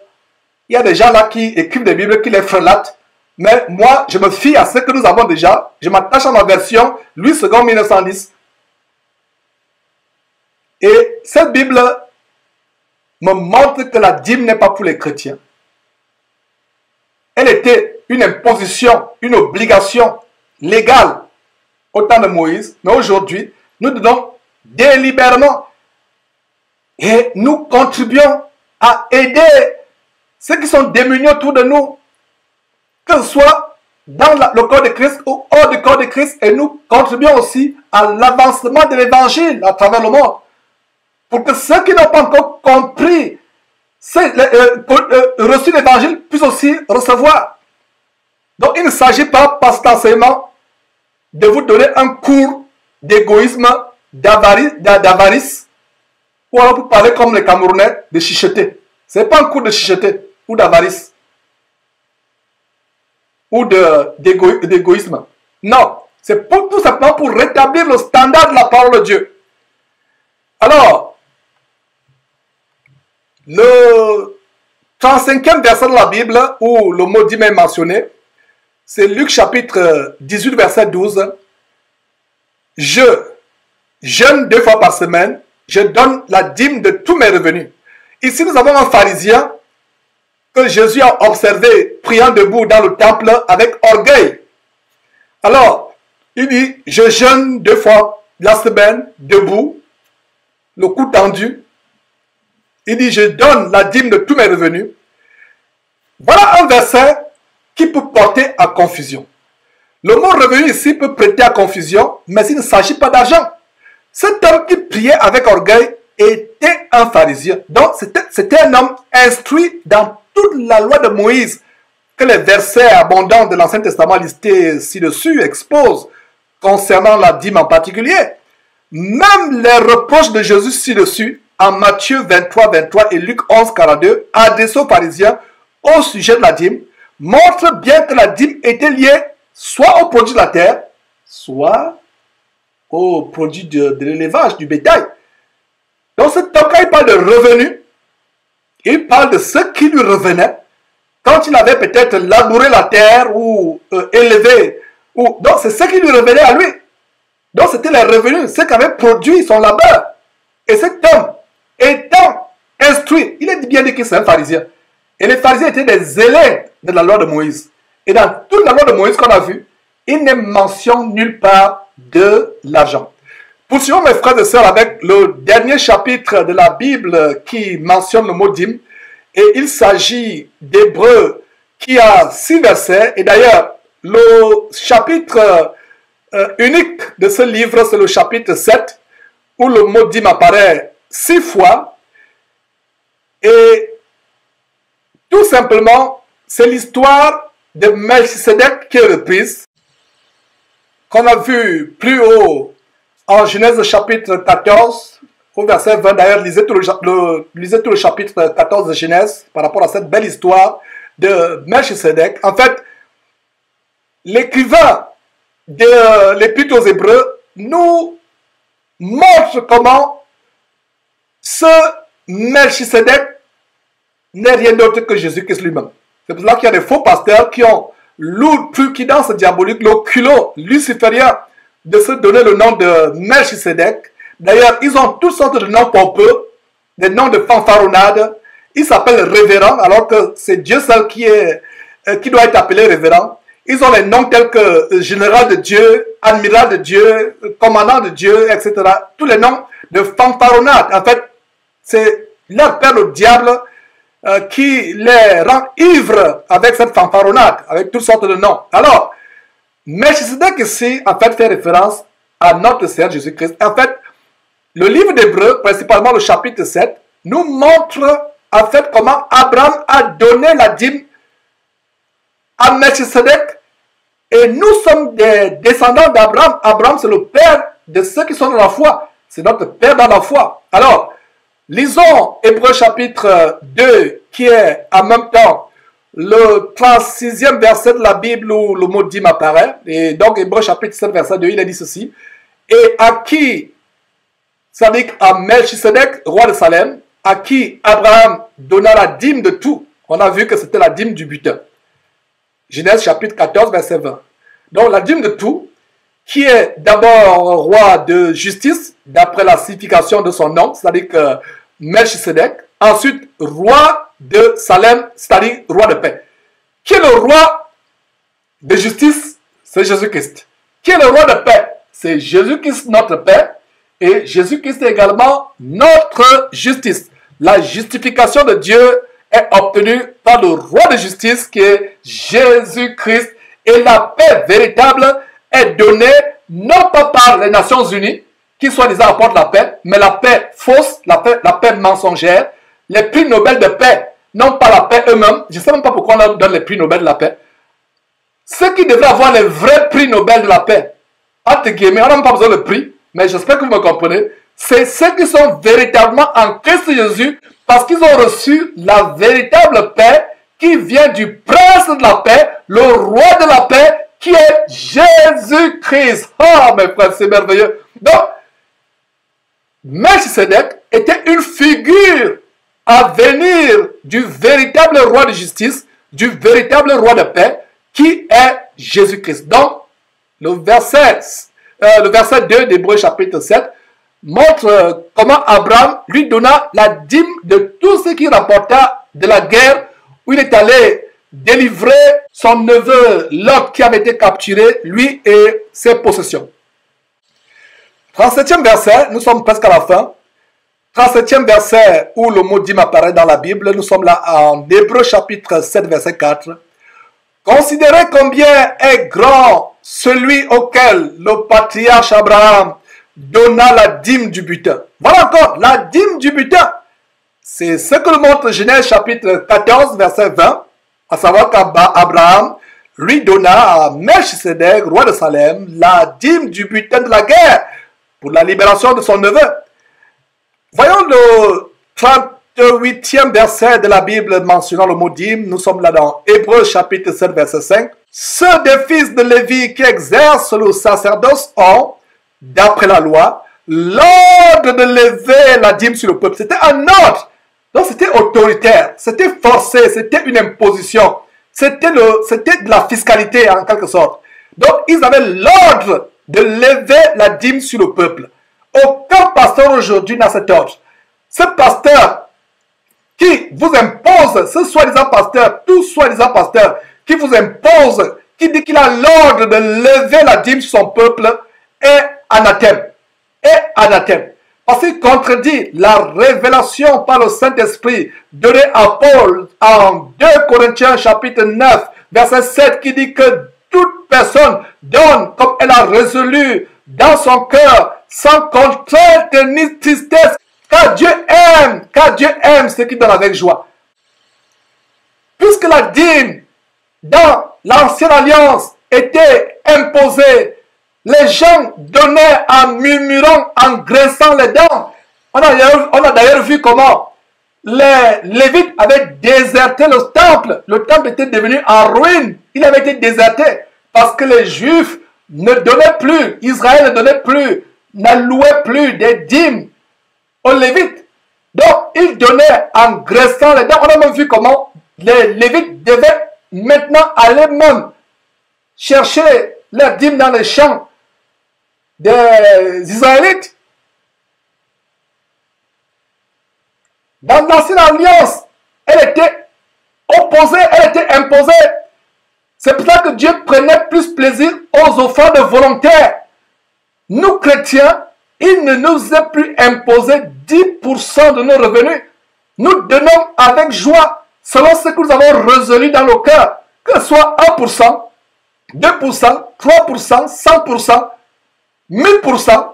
Il y a des gens là qui écrivent des Bibles, qui les frelatent. Mais moi, je me fie à ce que nous avons déjà. Je m'attache à ma version, Louis II 1910. Et cette Bible me montre que la dîme n'est pas pour les chrétiens. Elle était une imposition, une obligation légale au temps de Moïse. Mais aujourd'hui, nous donnons délibérément. Et nous contribuons à aider ceux qui sont démunis autour de nous, que ce soit dans le corps de Christ ou hors du corps de Christ. Et nous contribuons aussi à l'avancement de l'évangile à travers le monde. Pour que ceux qui n'ont pas encore compris, reçu l'évangile, puissent aussi recevoir. Donc il ne s'agit pas, par cet enseignement, de vous donner un cours d'égoïsme, d'avarice, ou alors pour parler comme les Camerounais, de chicheter. Ce n'est pas un cours de chicheter ou d'avarice ou d'égoïsme. Non, c'est tout simplement pour rétablir le standard de la parole de Dieu. Alors, le 35e verset de la Bible, où le mot dîme est mentionné, c'est Luc chapitre 18, verset 12. Je jeûne 2 fois par semaine, je donne la dîme de tous mes revenus. Ici, nous avons un pharisien que Jésus a observé priant debout dans le temple avec orgueil. Alors, il dit, je jeûne 2 fois la semaine, debout, le cou tendu. Il dit, je donne la dîme de tous mes revenus. Voilà un verset qui peut porter à confusion. Le mot revenu ici peut prêter à confusion, mais il ne s'agit pas d'argent. Cet homme qui priait avec orgueil était un pharisien. Donc, c'était un homme instruit dans toute la loi de Moïse, que les versets abondants de l'Ancien Testament listés ci-dessus exposent concernant la dîme en particulier. Même les reproches de Jésus ci-dessus, en Matthieu 23, 23 et Luc 11, 42, adressés aux pharisiens au sujet de la dîme, montrent bien que la dîme était liée soit au produit de la terre, soit au produit de l'élevage, du bétail. Donc, cet homme, quand il parle de revenus, il parle de ce qui lui revenait quand il avait peut-être labouré la terre ou élevé. Donc, c'est ce qui lui revenait à lui. Donc, c'était les revenus, ce qu'avait produit son labeur. Et cet homme, étant instruit, il est bien dit que c'est un pharisien. Et les pharisiens étaient des élèves de la loi de Moïse. Et dans toute la loi de Moïse qu'on a vue, il n'est mention nulle part de l'argent. Poursuivons mes frères et sœurs avec le dernier chapitre de la Bible qui mentionne le mot dîme. Et il s'agit d'Hébreux qui a 6 versets. Et d'ailleurs, le chapitre unique de ce livre, c'est le chapitre 7, où le mot dîme apparaît 6 fois. Et tout simplement, c'est l'histoire de Melchisedec qui est reprise, qu'on a vu plus haut en Genèse chapitre 14, au verset 20. D'ailleurs, lisez tout le chapitre 14 de Genèse par rapport à cette belle histoire de Melchisedec. En fait, l'écrivain de l'Épître aux Hébreux nous montre comment ce Melchisedec n'est rien d'autre que Jésus-Christ lui-même. C'est pour cela qu'il y a des faux pasteurs qui ont l'outrecuidance diabolique, le culot luciférien de se donner le nom de Melchisedec. D'ailleurs, ils ont toutes sortes de noms pompeux, des noms de fanfaronnades. Ils s'appellent révérends, alors que c'est Dieu seul qui doit être appelé révérend. Ils ont les noms tels que général de Dieu, amiral de Dieu, commandant de Dieu, etc. Tous les noms de fanfaronnades. En fait, c'est leur père le diable qui les rend ivres avec cette fanfaronnade, avec toutes sortes de noms. Alors, Melchisedec ici, en fait, fait référence à notre Seigneur Jésus-Christ. En fait, le livre d'Hébreux, principalement le chapitre 7, nous montre en fait comment Abraham a donné la dîme à Melchisedec. Et nous sommes des descendants d'Abraham. Abraham, c'est le père de ceux qui sont dans la foi. C'est notre père dans la foi. Alors, lisons Hébreux chapitre 2, qui est en même temps le 36e verset de la Bible où le mot dîme apparaît. Et donc, Hébreux chapitre 7, verset 2, il a dit ceci. Et à qui, c'est-à-dire à Melchisedec, roi de Salem, à qui Abraham donna la dîme de tout. On a vu que c'était la dîme du butin. Genèse chapitre 14, verset 20. Donc la dîme de tout, qui est d'abord roi de justice, d'après la signification de son nom, c'est-à-dire que Melchisedec. Ensuite, roi de Salem, c'est-à-dire roi de paix. Qui est le roi de justice? C'est Jésus-Christ. Qui est le roi de paix? C'est Jésus-Christ, notre paix. Et Jésus-Christ est également notre justice. La justification de Dieu est obtenue par le roi de justice qui est Jésus-Christ. Et la paix véritable est donnée non pas par les Nations Unies, qui soi-disant apportent la paix, mais la paix fausse, la paix mensongère, les prix Nobel de paix, non pas la paix eux-mêmes. Je ne sais même pas pourquoi on leur donne les prix Nobel de la paix. Ceux qui devraient avoir les vrais prix Nobel de la paix, entre guillemets, on n'a même pas besoin de prix, mais j'espère que vous me comprenez, c'est ceux qui sont véritablement en Christ Jésus parce qu'ils ont reçu la véritable paix qui vient du prince de la paix, le roi de la paix, qui est Jésus-Christ. Ah, mes frères, c'est merveilleux. Donc, Melchisedec était une figure à venir du véritable roi de justice, du véritable roi de paix, qui est Jésus-Christ. Donc, le verset 2 d'Hébreux chapitre 7 montre comment Abraham lui donna la dîme de tout ce qu'il rapporta de la guerre où il est allé délivrer son neveu Lot qui avait été capturé, lui et ses possessions. 37e verset, nous sommes presque à la fin. 37e verset où le mot dîme apparaît dans la Bible, nous sommes là en Hébreux chapitre 7 verset 4. Considérez combien est grand celui auquel le patriarche Abraham donna la dîme du butin. Voilà encore, la dîme du butin. C'est ce que montre Genèse chapitre 14 verset 20, à savoir qu'Abraham lui donna à Melchisedec, roi de Salem, la dîme du butin de la guerre pour la libération de son neveu. Voyons le 38e verset de la Bible mentionnant le mot dîme. Nous sommes là dans Hébreux chapitre 7 verset 5. Ceux des fils de Lévi qui exercent le sacerdoce ont, d'après la loi, l'ordre de lever la dîme sur le peuple. C'était un ordre. Donc c'était autoritaire, c'était forcé, c'était une imposition. C'était de la fiscalité en quelque sorte. Donc ils avaient l'ordre de lever la dîme sur le peuple. Aucun pasteur aujourd'hui n'a cet ordre. Ce pasteur qui vous impose, ce soi-disant pasteur, tout soi-disant pasteur, qui vous impose, qui dit qu'il a l'ordre de lever la dîme sur son peuple, est anathème. Est anathème. Parce qu'il contredit la révélation par le Saint-Esprit donnée à Paul en 2 Corinthiens chapitre 9, verset 7, qui dit que toute personne donne comme elle a résolu dans son cœur, sans contrainte ni tristesse, car Dieu aime ceux qui donnent avec joie. Puisque la dîme dans l'ancienne alliance était imposée, les gens donnaient en murmurant, en grinçant les dents. On a d'ailleurs vu comment les Lévites avaient déserté le temple. Le temple était devenu en ruine. Il avait été déserté parce que les Juifs ne donnaient plus, Israël ne donnait plus, n'allouait plus des dîmes aux Lévites. Donc, ils donnaient en graissant les dents. On a même vu comment les Lévites devaient maintenant aller même chercher leurs dîmes dans les champs des Israélites. Dans l'ancienne alliance, elle était opposée, elle était imposée. C'est pour ça que Dieu prenait plus plaisir aux offrandes volontaires. Nous, chrétiens, il ne nous est plus imposé 10% de nos revenus. Nous donnons avec joie, selon ce que nous avons résolu dans nos cœurs, que ce soit 1%, 2%, 3%, 100%, 1000%.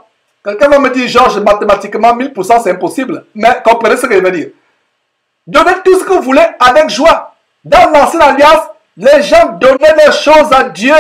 Quelqu'un va me dire, Georges, mathématiquement, 1000% c'est impossible. Mais comprenez ce que je veux dire. Donnez tout ce que vous voulez avec joie. Dans l'ancienne alliance, les gens donnaient les choses à Dieu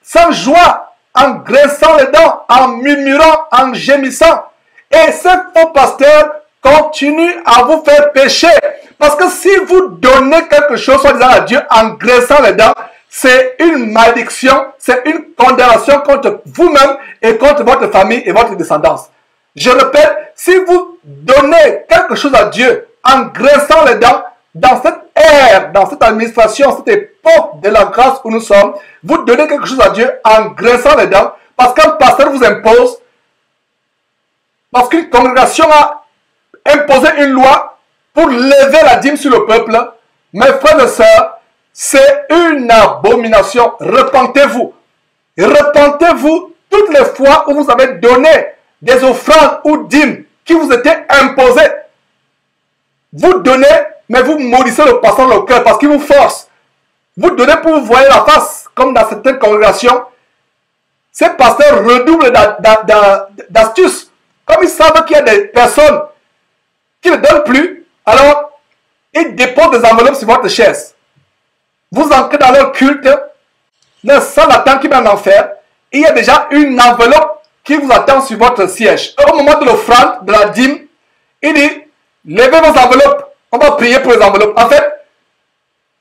sans joie, en graissant les dents, en murmurant, en gémissant. Et ce faux pasteur continue à vous faire pécher. Parce que si vous donnez quelque chose, soi-disant à Dieu, en graissant les dents, c'est une malédiction, c'est une condamnation contre vous-même et contre votre famille et votre descendance. Je répète, si vous donnez quelque chose à Dieu en graissant les dents, dans cette ère, dans cette administration, cette époque de la grâce où nous sommes, vous donnez quelque chose à Dieu en graissant les dents, parce qu'un pasteur vous impose, parce qu'une congrégation a imposé une loi pour lever la dîme sur le peuple. Mes frères et sœurs, c'est une abomination. Repentez-vous. Repentez-vous toutes les fois où vous avez donné des offrandes ou dîmes qui vous étaient imposées. Vous donnez, mais vous maudissez le pasteur dans le cœur parce qu'il vous force. Vous donnez pour vous voir la face, comme dans certaines congrégations. Ces pasteurs redoublent d'astuces. Comme ils savent qu'il y a des personnes qui ne donnent plus, alors ils déposent des enveloppes sur votre chaise. Vous entrez dans leur culte, le sang attend qui va en enfer, et il y a déjà une enveloppe qui vous attend sur votre siège. Au moment de l'offrande, de la dîme, il dit, levez vos enveloppes, on va prier pour les enveloppes. En fait,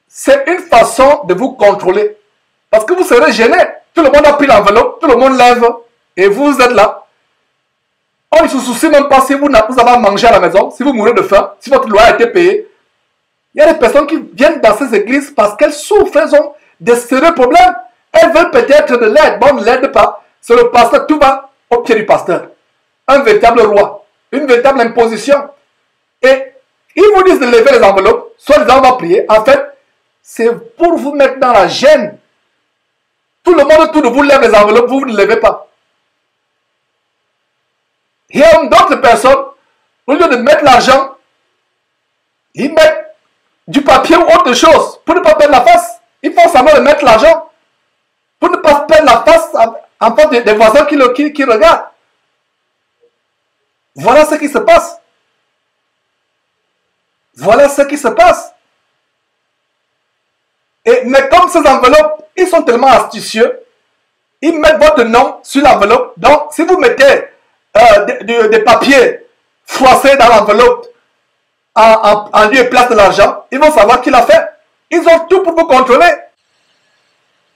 c'est une façon de vous contrôler. Parce que vous serez gêné. Tout le monde a pris l'enveloppe, tout le monde lève, et vous êtes là. On ne se soucie même pas si vous avez mangé à la maison, si vous mourrez de faim, si votre loi a été payée. Il y a des personnes qui viennent dans ces églises parce qu'elles souffrent, elles ont des sérieux problèmes. Elles veulent peut-être de l'aide, bon, on ne l'aide pas. C'est le pasteur, tout va au pied du pasteur. Un véritable roi, une véritable imposition. Et ils vous disent de lever les enveloppes, soit disant on va prier. En fait, c'est pour vous mettre dans la gêne. Tout le monde autour de vous lève les enveloppes, vous ne levez pas. Il y a d'autres personnes, au lieu de mettre l'argent, ils mettent du papier ou autre chose pour ne pas perdre la face. Il faut savoir de mettre l'argent pour ne pas perdre la face en face des voisins qui regardent. Voilà ce qui se passe. Voilà ce qui se passe. Mais comme ces enveloppes, ils sont tellement astucieux, ils mettent votre nom sur l'enveloppe. Donc, si vous mettez des papiers froissés dans l'enveloppe en lieu et place de l'argent, ils vont savoir qui l'a fait. Ils ont tout pour vous contrôler.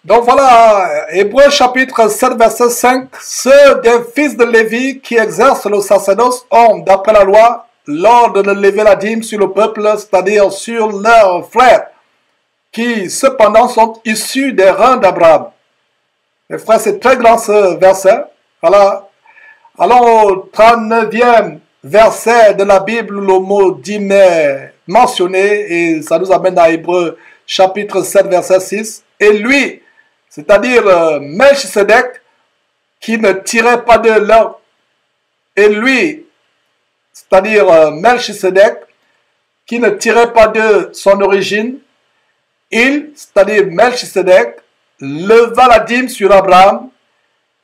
Donc voilà, Hébreux chapitre 7, verset 5. Ceux des fils de Lévi qui exercent le sacerdoce ont, d'après la loi, l'ordre de lever la dîme sur le peuple, c'est-à-dire sur leurs frères, qui cependant sont issus des reins d'Abraham. Mes frères, c'est très grand ce verset. Voilà. Allons au 39e verset de la Bible, le mot dîme est mentionné, et ça nous amène à Hébreux chapitre 7, verset 6. Et lui, c'est-à-dire Melchisedec, qui ne tirait pas de l'or. Et lui, c'est-à-dire Melchisedec, qui ne tirait pas de son origine, il, c'est-à-dire Melchisedec, leva la dîme sur Abraham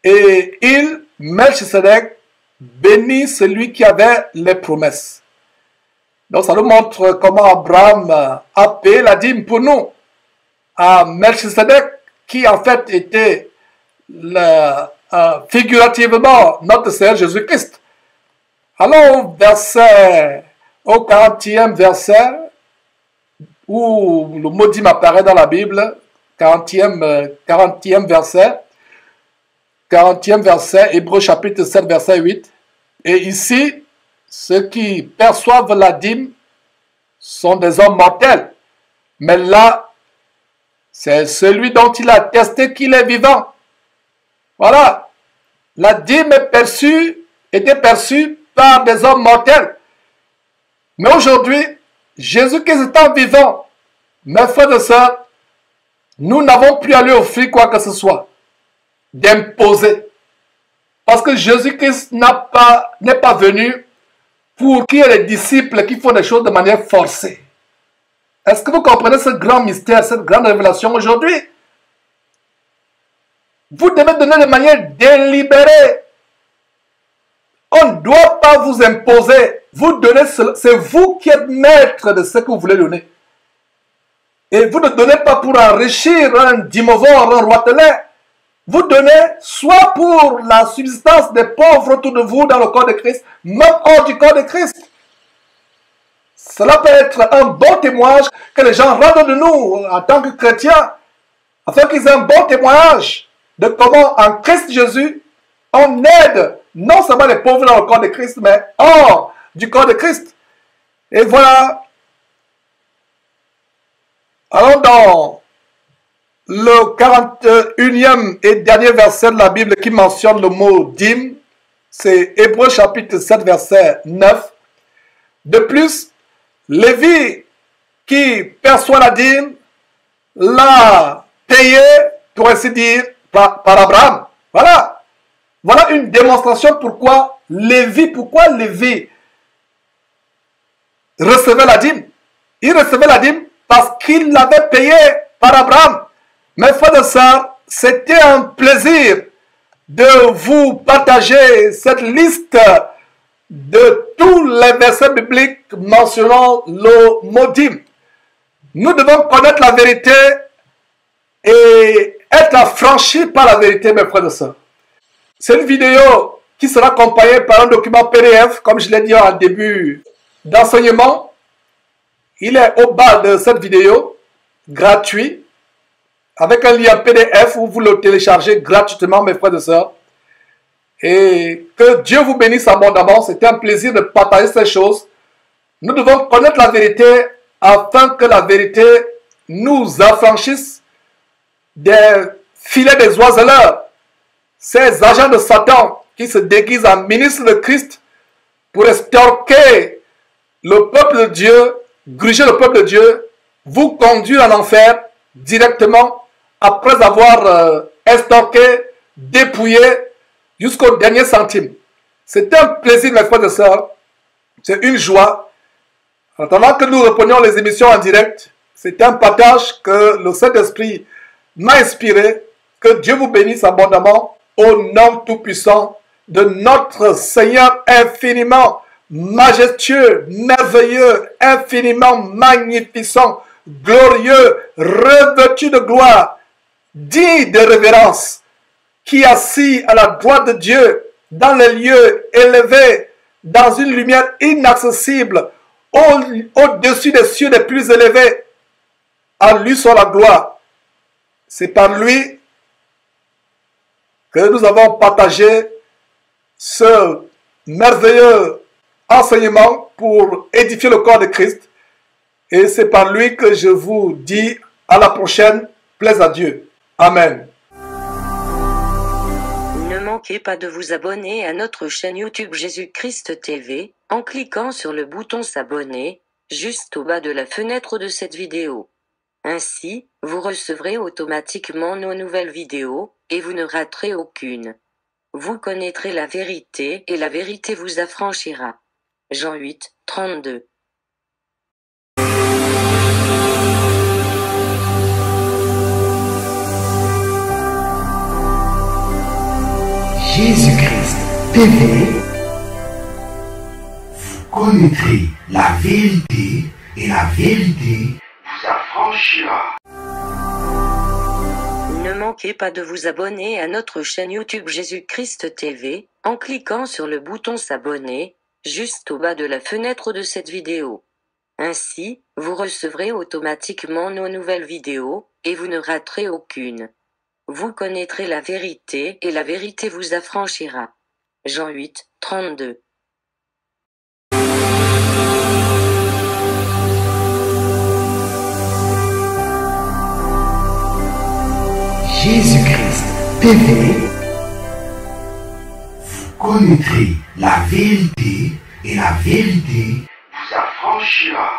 et il, Melchisedec, bénit celui qui avait les promesses. Donc ça nous montre comment Abraham a payé la dîme pour nous à Melchisedec, qui en fait était figurativement notre Seigneur Jésus-Christ. Allons au 40e verset, où le mot dîme apparaît dans la Bible, 40e verset, Hébreux chapitre 7, verset 8. Et ici, ceux qui perçoivent la dîme sont des hommes mortels. Mais là, c'est celui dont il a attesté qu'il est vivant. Voilà. La dîme était perçue par des hommes mortels. Mais aujourd'hui, Jésus-Christ étant vivant, mes frères et sœurs, nous n'avons plus à lui offrir quoi que ce soit d'imposer. Parce que Jésus-Christ n'est pas venu pour qu'il y ait des disciples qui font des choses de manière forcée. Est-ce que vous comprenez ce grand mystère, cette grande révélation aujourd'hui? Vous devez donner de manière délibérée. On ne doit pas vous imposer. Vous donnez, c'est vous qui êtes maître de ce que vous voulez donner. Et vous ne donnez pas pour enrichir un dimovore, un roitelet. Vous donnez soit pour la subsistance des pauvres autour de vous dans le corps de Christ, même hors du corps de Christ. Cela peut être un bon témoignage que les gens rendent de nous en tant que chrétiens, afin qu'ils aient un bon témoignage de comment en Christ Jésus, on aide non seulement les pauvres dans le corps de Christ, mais hors du corps de Christ. Et voilà. Allons dans le 41e et dernier verset de la Bible qui mentionne le mot dîme. C'est Hébreux chapitre 7, verset 9. De plus, Lévi qui perçoit la dîme l'a payé, pour ainsi dire, par Abraham. Voilà. Voilà une démonstration pourquoi Lévi recevait la dîme. Il recevait la dîme parce qu'il l'avait payé par Abraham. Mes frères et sœurs, c'était un plaisir de vous partager cette liste de tous les versets bibliques mentionnant le mot dîme. Nous devons connaître la vérité et être affranchis par la vérité, mes frères et sœurs. C'est une vidéo qui sera accompagnée par un document PDF, comme je l'ai dit en début d'enseignement. Il est au bas de cette vidéo, gratuit, avec un lien PDF où vous le téléchargez gratuitement, mes frères et sœurs. Et que Dieu vous bénisse abondamment. C'était un plaisir de partager ces choses. Nous devons connaître la vérité afin que la vérité nous affranchisse des filets des oiseleurs, ces agents de Satan qui se déguisent en ministres de Christ pour estorquer le peuple de Dieu, gruger le peuple de Dieu, vous conduire en enfer directement après avoir estorqué, dépouillé jusqu'au dernier centime. C'est un plaisir, mes frères et sœurs. C'est une joie. En attendant que nous reprenions les émissions en direct, c'est un partage que le Saint-Esprit m'a inspiré. Que Dieu vous bénisse abondamment au nom tout-puissant de notre Seigneur infiniment majestueux, merveilleux, infiniment magnificent, glorieux, revêtu de gloire, digne de révérence, qui assis à la droite de Dieu, dans les lieux élevés, dans une lumière inaccessible, au-dessus des cieux les plus élevés. À lui soit la gloire. C'est par lui que nous avons partagé ce merveilleux enseignement pour édifier le corps de Christ. Et c'est par lui que je vous dis à la prochaine. Plaise à Dieu. Amen. Ne manquez pas de vous abonner à notre chaîne YouTube Jésus-Christ TV, en cliquant sur le bouton s'abonner, juste au bas de la fenêtre de cette vidéo. Ainsi, vous recevrez automatiquement nos nouvelles vidéos, et vous ne raterez aucune. Vous connaîtrez la vérité, et la vérité vous affranchira. Jean 8, 32. Jésus-Christ TV. Vous connaîtrez la vérité et la vérité vous affranchira. Ne manquez pas de vous abonner à notre chaîne YouTube Jésus-Christ TV, en cliquant sur le bouton s'abonner, juste au bas de la fenêtre de cette vidéo. Ainsi, vous recevrez automatiquement nos nouvelles vidéos, et vous ne raterez aucune. Vous connaîtrez la vérité et la vérité vous affranchira. Jean 8, 32. Jésus-Christ TV. Vous connaîtrez la vérité et la vérité vous affranchira.